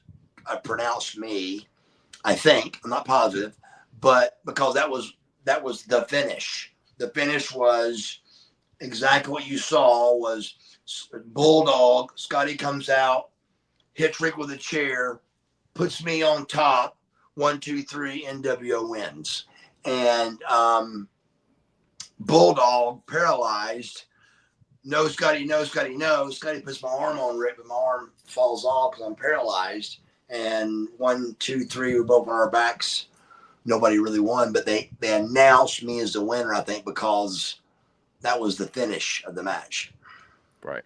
pronounced me. I think, I'm not positive, but because that was the finish. The finish was exactly what you saw. Was Bulldog. Scotty comes out, hits Rick with a chair, puts me on top. 1, 2, 3. NWO wins, and Bulldog paralyzed. No, Scotty, no, Scotty, no. Scotty puts my arm on Rick, but my arm falls off because I'm paralyzed. And 1, 2, 3, we're both on our backs. Nobody really won, but they announced me as the winner, I think, because that was the finish of the match. Right.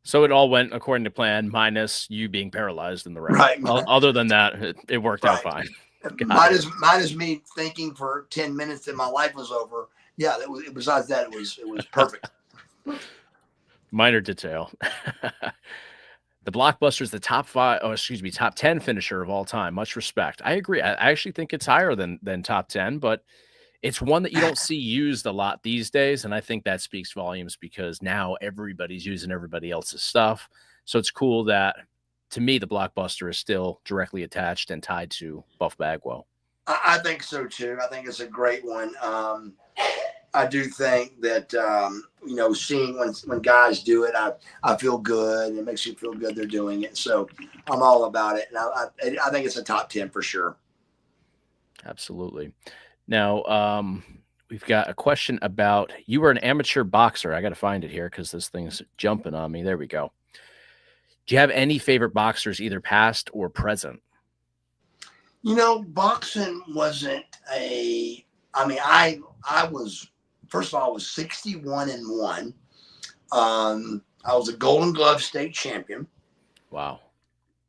So it all went according to plan, minus you being paralyzed in the ring. Right. Other than that, it worked out fine. Minus me thinking for 10 minutes that my life was over. Yeah, besides that, it was perfect. Minor detail. The Blockbuster is the top 10 finisher of all time. Much respect. I agree. I actually think it's higher than top 10, but it's one that you don't see used a lot these days. And I think that speaks volumes because now everybody's using everybody else's stuff. So it's cool that, to me, the Blockbuster is still directly attached and tied to Buff Bagwell. I think so too. I think it's a great one. I do think that, seeing when guys do it, I feel good. It makes you feel good they're doing it. So I'm all about it. And I think it's a top 10 for sure. Absolutely. Now, we've got a question about, you were an amateur boxer. I got to find it here because this thing's jumping on me. There we go. Do you have any favorite boxers, either past or present? Boxing wasn't I was, first of all, I was 61-1. I was a Golden Glove state champion. Wow.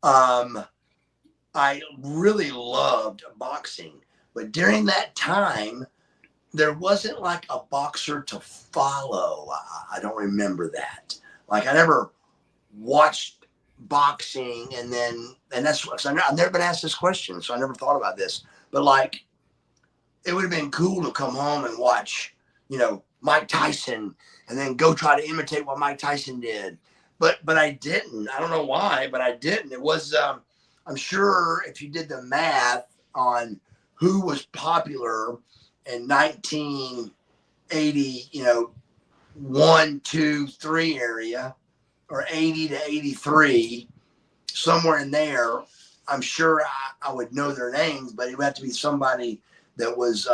I really loved boxing, but during that time, there wasn't like a boxer to follow. I don't remember that. Like, I never watched boxing, and that's what I've never been asked this question, so I never thought about this. But like, it would have been cool to come home and watch, Mike Tyson, and then go try to imitate what Mike Tyson did. But I didn't. I don't know why, but I didn't. It was I'm sure if you did the math on who was popular in 1980, 1, 2, 3 area, or 80 to 83, somewhere in there, I'm sure I would know their names, but it would have to be somebody that was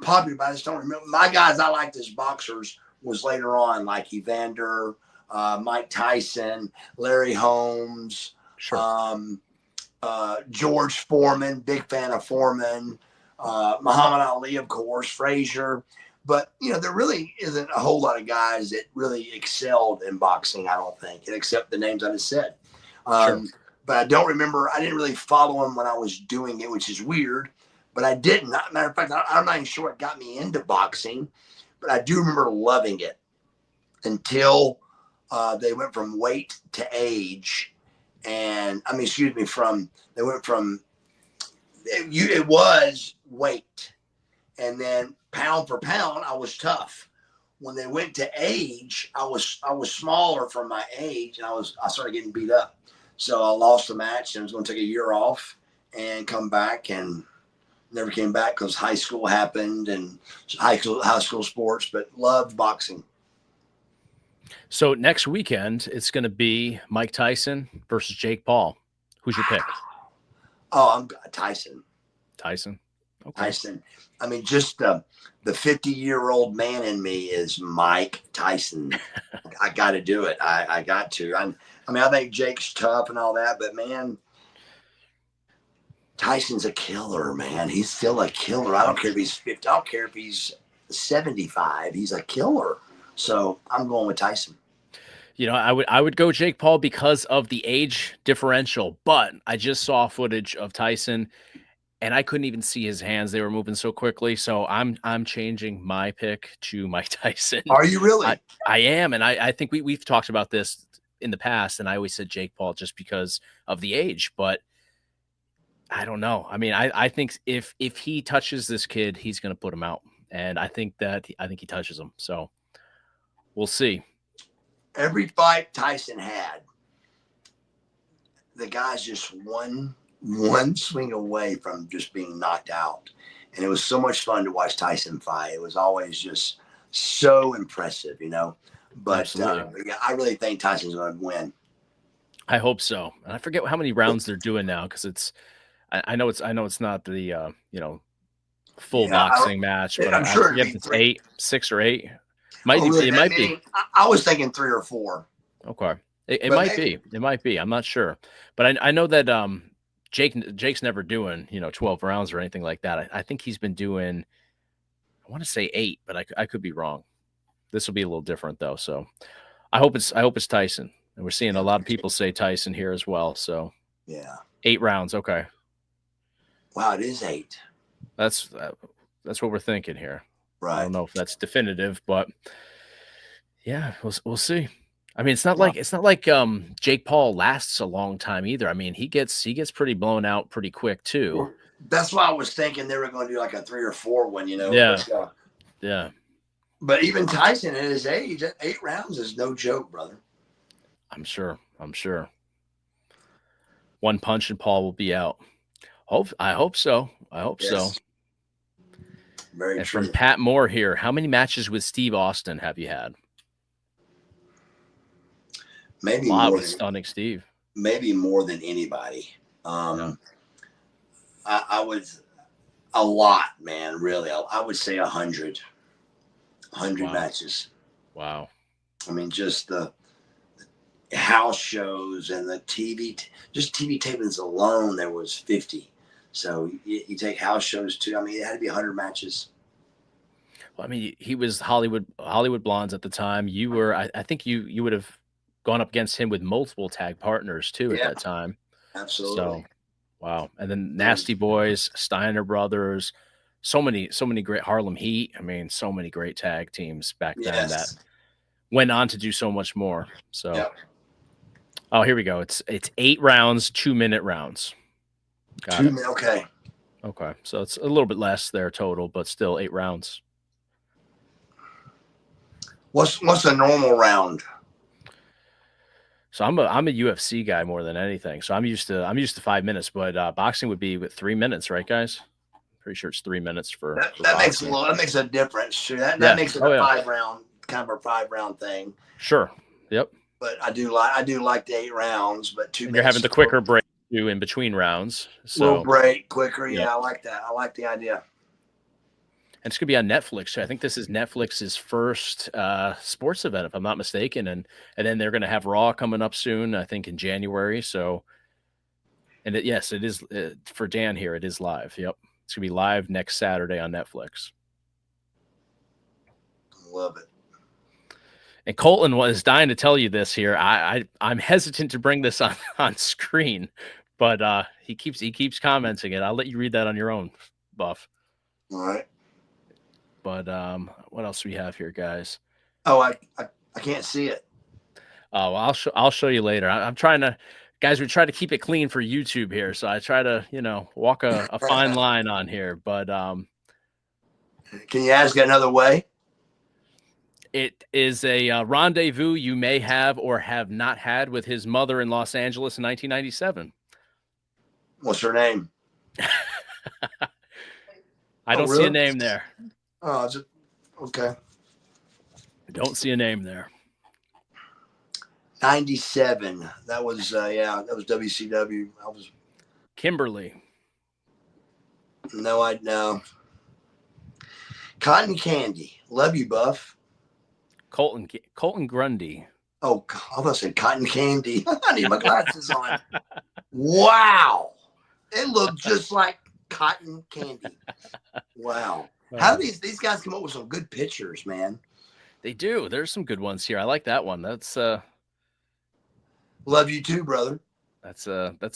popular, but I just don't remember. My guys I liked as boxers was later on, like Evander, Mike Tyson, Larry Holmes, sure. George Foreman, big fan of Foreman, Muhammad Ali, of course, Frazier. But, there really isn't a whole lot of guys that really excelled in boxing, I don't think, except the names I just said. Sure. But I don't remember. I didn't really follow them when I was doing it, which is weird. But I didn't. Matter of fact, I'm not even sure what got me into boxing, but I do remember loving it until they went from weight to age. And they went from, it was weight. And then pound for pound, I was tough. When they went to age, I was smaller for my age, and I started getting beat up. So I lost the match and was going to take a year off and come back, and never came back because high school happened and high school sports, but loved boxing. So next weekend, it's going to be Mike Tyson versus Jake Paul. Who's your pick? Oh, I'm Tyson. Tyson. Okay. Tyson. Just the 50-year-old man in me is Mike Tyson. I got to do it. I got to. I think Jake's tough and all that, but man, Tyson's a killer, man. He's still a killer. I don't care if he's 50. I don't care if he's 75. He's a killer. So I'm going with Tyson. I would go Jake Paul because of the age differential, but I just saw footage of Tyson and I couldn't even see his hands. They were moving so quickly. So I'm changing my pick to Mike Tyson. Are you really? I am. And I think we've talked about this in the past, and I always said Jake Paul just because of the age, but I don't know. I think if he touches this kid, he's going to put him out. And I think he touches him. So we'll see. Every fight Tyson had, the guy's just one swing away from just being knocked out. And it was so much fun to watch Tyson fight. It was always just so impressive, But I really think Tyson's going to win. I hope so. And I forget how many rounds they're doing now, because I know it's not the full boxing match, but I'm sure if it's 6 or 8. It might be. I was thinking 3 or 4. Okay. It might be. It might be. I'm not sure. But I know that Jake's never doing, 12 rounds or anything like that. I think he's been doing, I want to say 8, but I could be wrong. This will be a little different though. So I hope it's Tyson. And we're seeing a lot of people say Tyson here as well. So yeah, 8 rounds. Okay. Wow, it is 8. That's what we're thinking here. Right. I don't know if that's definitive, but yeah, we'll see. I mean, it's not like Jake Paul lasts a long time either. I mean, he gets pretty blown out pretty quick too. Well, that's why I was thinking they were going to do like a 3 or 4 one, you know. Yeah. But, yeah. But even Tyson at his age, 8 rounds is no joke, brother. I'm sure. One punch and Paul will be out. I hope so. So. Very true. From Pat Moore here, how many matches with Steve Austin have you had? Maybe more more than Stunning Steve. Maybe more than anybody. I would a lot, man. Really, I would say 100 matches. Wow. I mean, just the house shows and the TV, just TV tapings alone, there was 50. So you take house shows too. I mean, it had to be 100 matches. Well, I mean, he was Hollywood Blondes at the time. You were, I think you would have gone up against him with multiple tag partners too at that time. Absolutely. So, wow. And then Nasty Boys, Steiner Brothers, so many great Harlem Heat. I mean, so many great tag teams back then that went on to do so much more. So, oh, here we go. It's 8 rounds, 2-minute rounds. Got it. Okay. Okay. So it's a little bit less there total, but still 8 rounds. What's a normal round? So I'm a UFC guy more than anything. So I'm used to 5 minutes, but boxing would be with 3 minutes, right, guys? Pretty sure it's 3 minutes for that makes a difference. Sure. That makes it a 5-round kind of a 5-round thing. Sure. Yep. But I do like the 8 rounds, but 2 minutes. You're having the quicker break in between rounds. So little break, quicker. Yeah, I like that. I like the idea. And it's going to be on Netflix. So I think this is Netflix's first sports event, if I'm not mistaken. And then they're going to have Raw coming up soon, I think in January. So, and yes, it is for Dan here. It is live. Yep. It's going to be live next Saturday on Netflix. Love it. And Colton was dying to tell you this here. I'm hesitant to bring this on screen, but he keeps commenting it. I'll let you read that on your own, Buff. All right. But what else do we have here, guys? Oh, I can't see it. Oh, well, I'll show you later. I'm trying to, guys. We try to keep it clean for YouTube here, so I try to walk a fine line on here. But can you ask it another way? It is a rendezvous you may have or have not had with his mother in Los Angeles in 1997. What's her name? I don't see a name there. Oh, is it? Okay. I don't see a name there. 97. That was that was WCW. I was Kimberly. No, I know. Cotton Candy. Love you, Buff. Colton Grundy. Oh, I was going to say Cotton Candy. I need my glasses on. Wow. It looked just like cotton candy. Wow. How do these guys come up with some good pictures, man? They do. There's some good ones here. I like that one. That's love you too, brother. That's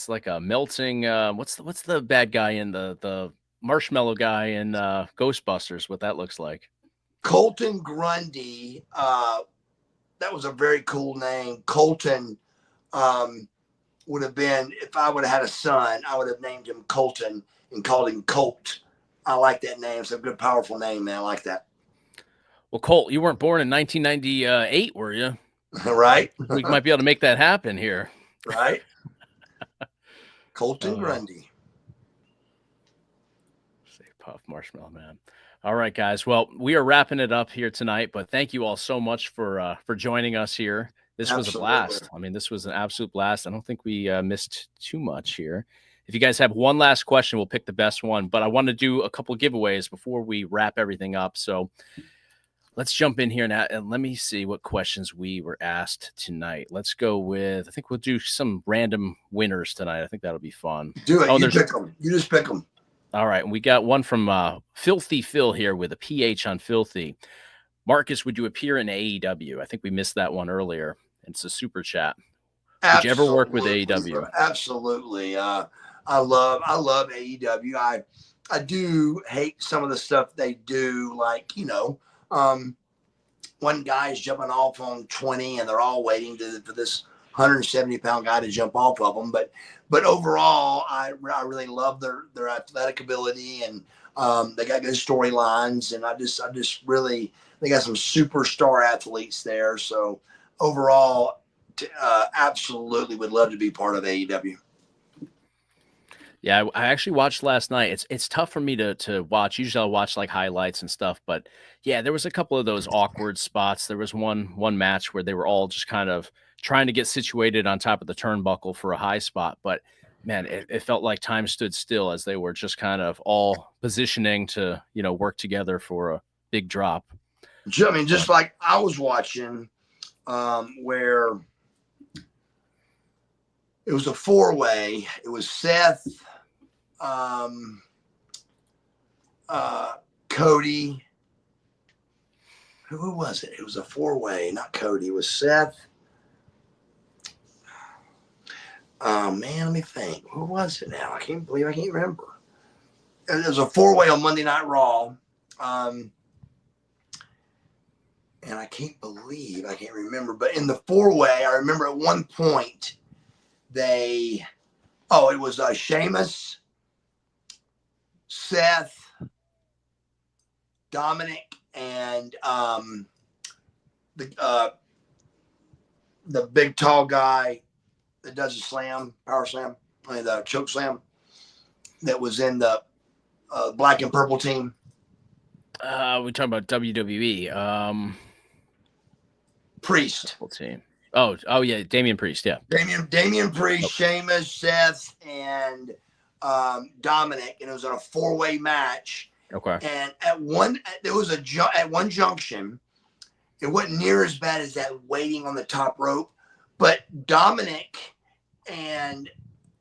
like a melting what's the bad guy in the marshmallow guy in Ghostbusters, what that looks like. Colton Grundy. That was a very cool name. Colton would have been, if I would have had a son, I would have named him Colton and called him Colt. I like that name. It's a good, powerful name, man. I like that. Well, Colt, you weren't born in 1998, were you? Right. We might be able to make that happen here. Right. Colton Grundy. Say Puff Marshmallow Man. All right, guys. Well, we are wrapping it up here tonight, but thank you all so much for joining us here. This was a blast. I mean, this was an absolute blast. I don't think we missed too much here. If you guys have one last question, we'll pick the best one. But I want to do a couple of giveaways before we wrap everything up. So let's jump in here now and let me see what questions we were asked tonight. Let's go with, I think we'll do some random winners tonight. I think that'll be fun. Do it. You pick them. You just pick them. All right. And we got one from Filthy Phil here with a PH on Filthy. Marcus, would you appear in AEW? I think we missed that one earlier. It's a super chat. Would you ever work with AEW? Absolutely. I love AEW. I do hate some of the stuff they do. Like, one guy's jumping off on 20 and they're all waiting for this 170-pound guy to jump off of them. But overall, I really love their athletic ability, and they got good storylines, and I just really, they got some superstar athletes there. So overall, absolutely would love to be part of AEW. Yeah, I actually watched last night. It's tough for me to watch. Usually I'll watch like highlights and stuff, but yeah, there was a couple of those awkward spots. There was one match where they were all just kind of trying to get situated on top of the turnbuckle for a high spot, but man, it felt like time stood still as they were just kind of all positioning to, work together for a big drop. I mean, just like I was watching where it was a 4-way. It was Seth, Cody. Who was it? It was a 4-way, not Cody. It was Seth. Man, let me think. Who was it now? I can't remember. It was a 4-way on Monday Night Raw. And I can't remember. But in the 4-way, I remember at one point it was Sheamus, Seth, Dominic, and the big tall guy that does the power slam, the choke slam, that was in the black and purple team. We're talking about WWE. Priest. Team. Oh yeah, Damian Priest. Yeah, Damian Priest, Sheamus, Seth, and Dominic, and it was on a 4-way match. Okay. And at one junction, it wasn't near as bad as that waiting on the top rope, but Dominic and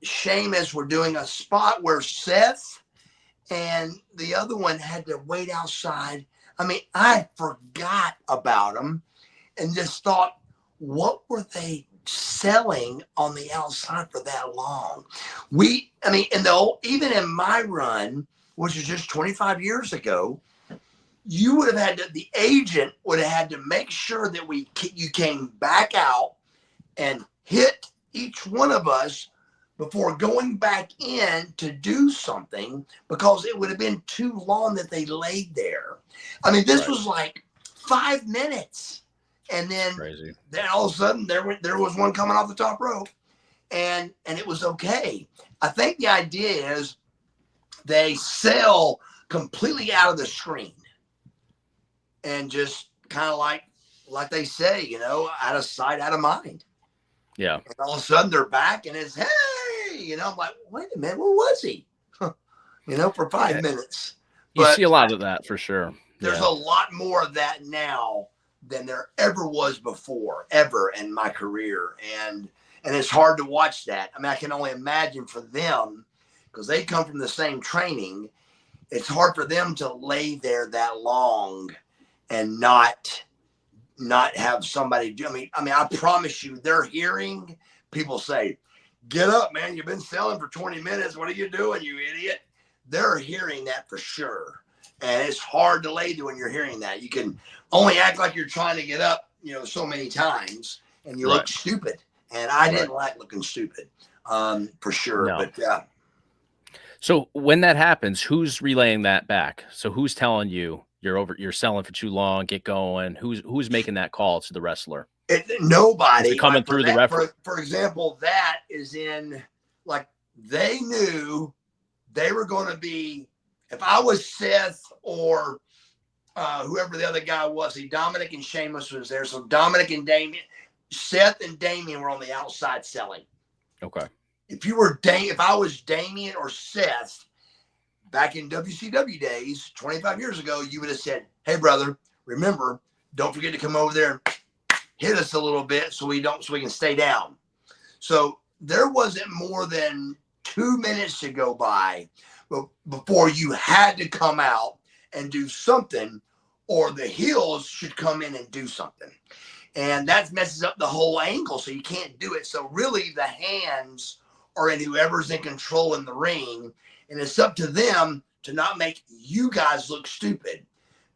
Sheamus were doing a spot where Seth and the other one had to wait outside. I mean, I forgot about them and just thought, what were they selling on the outside for that long? Even in my run, which is just 25 years ago, you would have the agent would have had to make sure that you came back out and hit each one of us before going back in to do something, because it would have been too long that they laid there. I mean, this was like 5 minutes. And then all of a sudden there was one coming off the top rope, and it was okay. I think the idea is they sell completely out of the screen and just kind of like they say, out of sight, out of mind. Yeah. And all of a sudden they're back and it's, hey, I'm like, wait a minute, where was he? For 5 minutes. You see a lot of that for sure. There's a lot more of that now than there ever was before, ever in my career. And it's hard to watch that. I mean, I can only imagine for them, because they come from the same training. It's hard for them to lay there that long and not have somebody do. I mean, I promise you, they're hearing people say, "Get up, man. You've been selling for 20 minutes. What are you doing, you idiot?" They're hearing that for sure. And it's hard to lay there when you're hearing that. You can only act like you're trying to get up, so many times, and you look stupid. And I didn't like looking stupid, for sure. No. But yeah. So when that happens, who's relaying that back? So who's telling you you're selling for too long, get going? Who's making that call to the wrestler? Nobody. Is it coming through the referee? For example, that is in, like, they knew they were going to be, if I was Seth or whoever the other guy was, Dominic and Sheamus was there. So Dominic and Seth and Damian were on the outside selling. Okay. If I was Damian or Seth back in WCW days, 25 years ago, you would have said, "Hey brother, remember, don't forget to come over there, hit us a little bit so we can stay down." So there wasn't more than 2 minutes to go by before you had to come out and do something, or the heels should come in and do something. And that messes up the whole angle, so you can't do it. So really the hands are in whoever's in control in the ring, and it's up to them to not make you guys look stupid.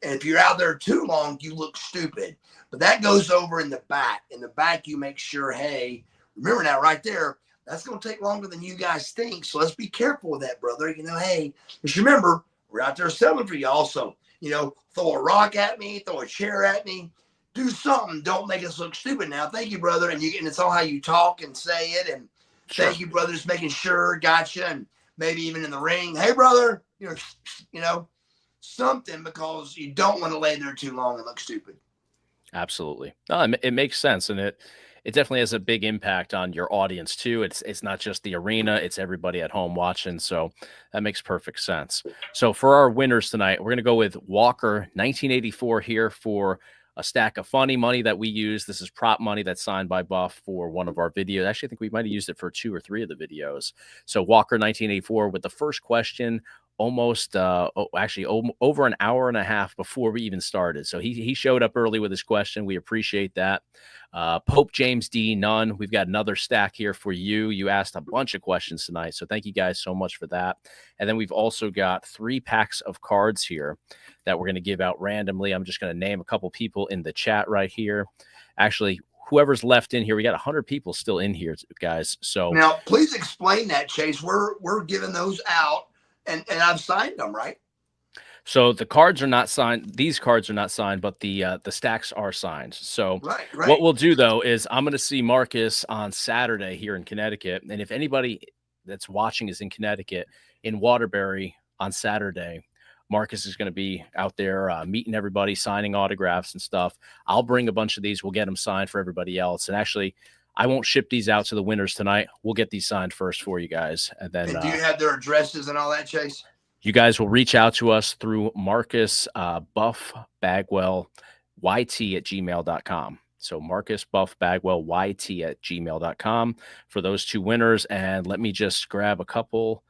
And if you're out there too long, you look stupid. But that goes over in the back. In the back, you make sure, hey, remember now right there, that's going to take longer than you guys think. So let's be careful with that, brother. You know, hey, just remember, we're out there selling for y'all. So, you know, throw a rock at me, throw a chair at me, do something. Don't make us look stupid now. Thank you, brother. And it's all how you talk and say it. And thank you, brother, just making sure, gotcha. And maybe even in the ring, hey, brother, you know, something, because you don't want to lay there too long and look stupid. Absolutely. No, it makes sense. And it definitely has a big impact on your audience too. It's not just the arena, it's everybody at home watching. So that makes perfect sense. So for our winners tonight, we're going to go with Walker 1984 here for a stack of funny money that we use. This is prop money that's signed by Buff for one of our videos. Actually, I think we might have used it for 2 or 3 of the videos. So Walker 1984 with the first question almost over an hour and a half before we even started. So he showed up early with his question. We appreciate that. Pope James D. Nunn, we've got another stack here for you. You asked a bunch of questions tonight, so thank you guys so much for that. And then we've also got 3 packs of cards here that we're going to give out randomly. I'm just going to name a couple people in the chat right here. Actually, whoever's left in here, we got 100 people still in here, guys. So now, please explain that, Chase. We're giving those out. And I've signed them, right? So the cards are not signed. These cards are not signed, but the stacks are signed. So right. What we'll do, though, is I'm going to see Marcus on Saturday here in Connecticut. And if anybody that's watching is in Connecticut, in Waterbury on Saturday, Marcus is going to be out there meeting everybody, signing autographs and stuff. I'll bring a bunch of these. We'll get them signed for everybody else. And actually, I won't ship these out to the winners tonight. We'll get these signed first for you guys. And then do you have their addresses and all that, Chase? You guys will reach out to us through Marcus Buff Bagwell YT at gmail.com. So Marcus Buff Bagwell YT at gmail.com for those 2 winners. And let me just grab a couple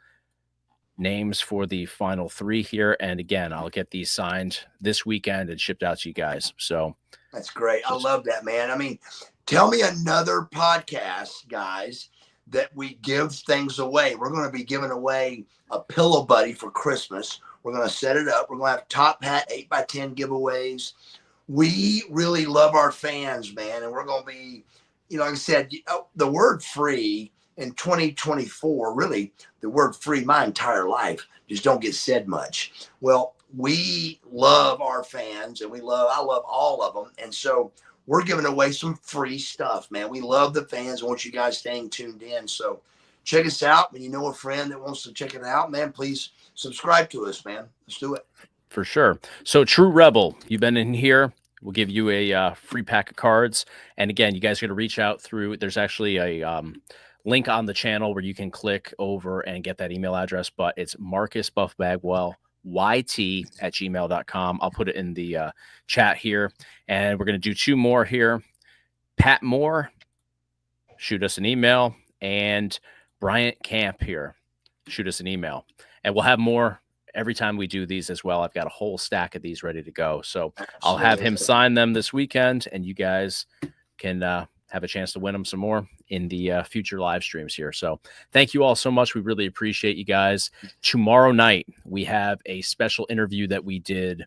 names for the final 3 here. And again, I'll get these signed this weekend and shipped out to you guys. So that's great. I love that, man. I mean, tell me another podcast, guys, that we give things away. We're going to be giving away a pillow buddy for Christmas. We're going to set it up. We're going to have top hat 8x10 giveaways. We really love our fans, man. And we're going to be, you know, like I said, the word free in 2024, really the word free my entire life just don't get said much. Well, we love our fans, and I love all of them. And so we're giving away some free stuff, man. We love the fans. I want you guys staying tuned in. So check us out. When you know a friend that wants to check it out, man, please subscribe to us, man. Let's do it. For sure. So True Rebel, you've been in here. We'll give you a free pack of cards. And again, you guys are going to reach out through, there's actually a link on the channel where you can click over and get that email address, but it's Marcus Buff Bagwell YT at gmail.com. I'll put it in the chat here. And we're going to do 2 more here. Pat Moore, shoot us an email. And Bryant Camp here, shoot us an email. And we'll have more every time we do these as well. I've got a whole stack of these ready to go. So I'll have him sign them this weekend, and you guys can have a chance to win them some more in the future live streams here. So thank you all so much. We really appreciate you guys. Tomorrow night, we have a special interview that we did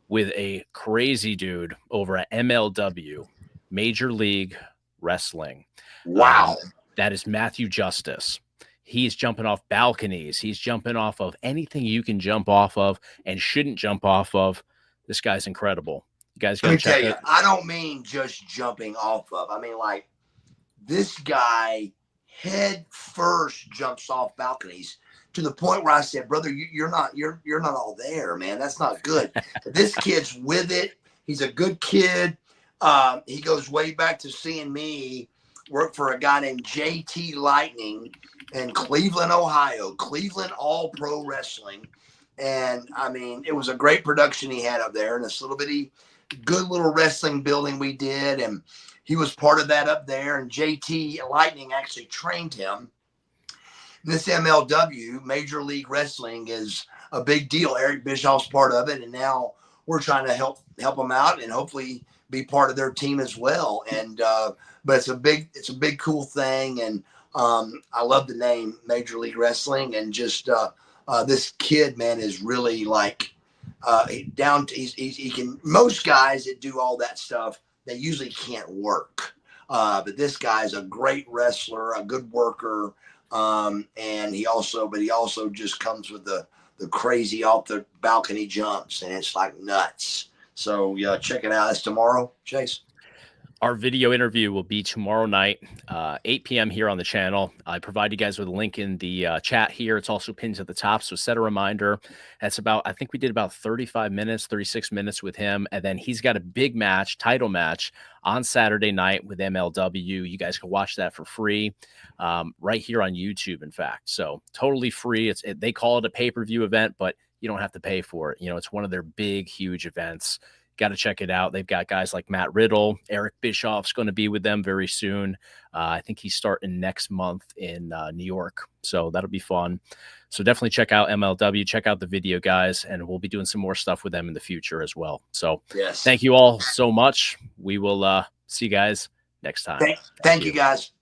with a crazy dude over at MLW, Major League Wrestling. Wow. That is Matthew Justice. He's jumping off balconies. He's jumping off of anything you can jump off of and shouldn't jump off of. This guy's incredible. You guys got to check it. I don't mean just jumping off of. I mean, like, this guy head first jumps off balconies to the point where I said, brother, you're not all there, man. That's not good. This kid's with it. He's a good kid. He goes way back to seeing me work for a guy named JT Lightning in Cleveland, Ohio, Cleveland All Pro Wrestling. And I mean, it was a great production he had up there in this little bitty, good little wrestling building we did. And he was part of that up there. And JT Lightning actually trained him. this MLW, Major League Wrestling, is a big deal. Eric Bischoff's part of it, and now we're trying to help them out and hopefully be part of their team as well. And but it's a big cool thing, and I love the name Major League Wrestling, and just this kid, man, is really like he can. Most guys that do all that stuff, they usually can't work. But this guy's a great wrestler, a good worker, and he also just comes with the crazy off the balcony jumps, and it's like nuts. So yeah, check it out. It's tomorrow, Chase. Our video interview will be tomorrow night, 8 p.m. here on the channel. I provide you guys with a link in the chat here. It's also pinned to the top, so set a reminder. That's about, I think we did about 35 minutes, 36 minutes with him, and then he's got a big match, title match, on Saturday night with MLW. You guys can watch that for free right here on YouTube, in fact. So totally free. They call it a pay-per-view event, but you don't have to pay for it. You know, it's one of their big, huge events. Got to check it out. They've got guys like Matt Riddle. Eric Bischoff's going to be with them very soon. I think he's starting next month in New York. So that'll be fun. So definitely check out MLW. Check out the video, guys. And we'll be doing some more stuff with them in the future as well. So yes, thank you all so much. We will see you guys next time. Thank you, guys.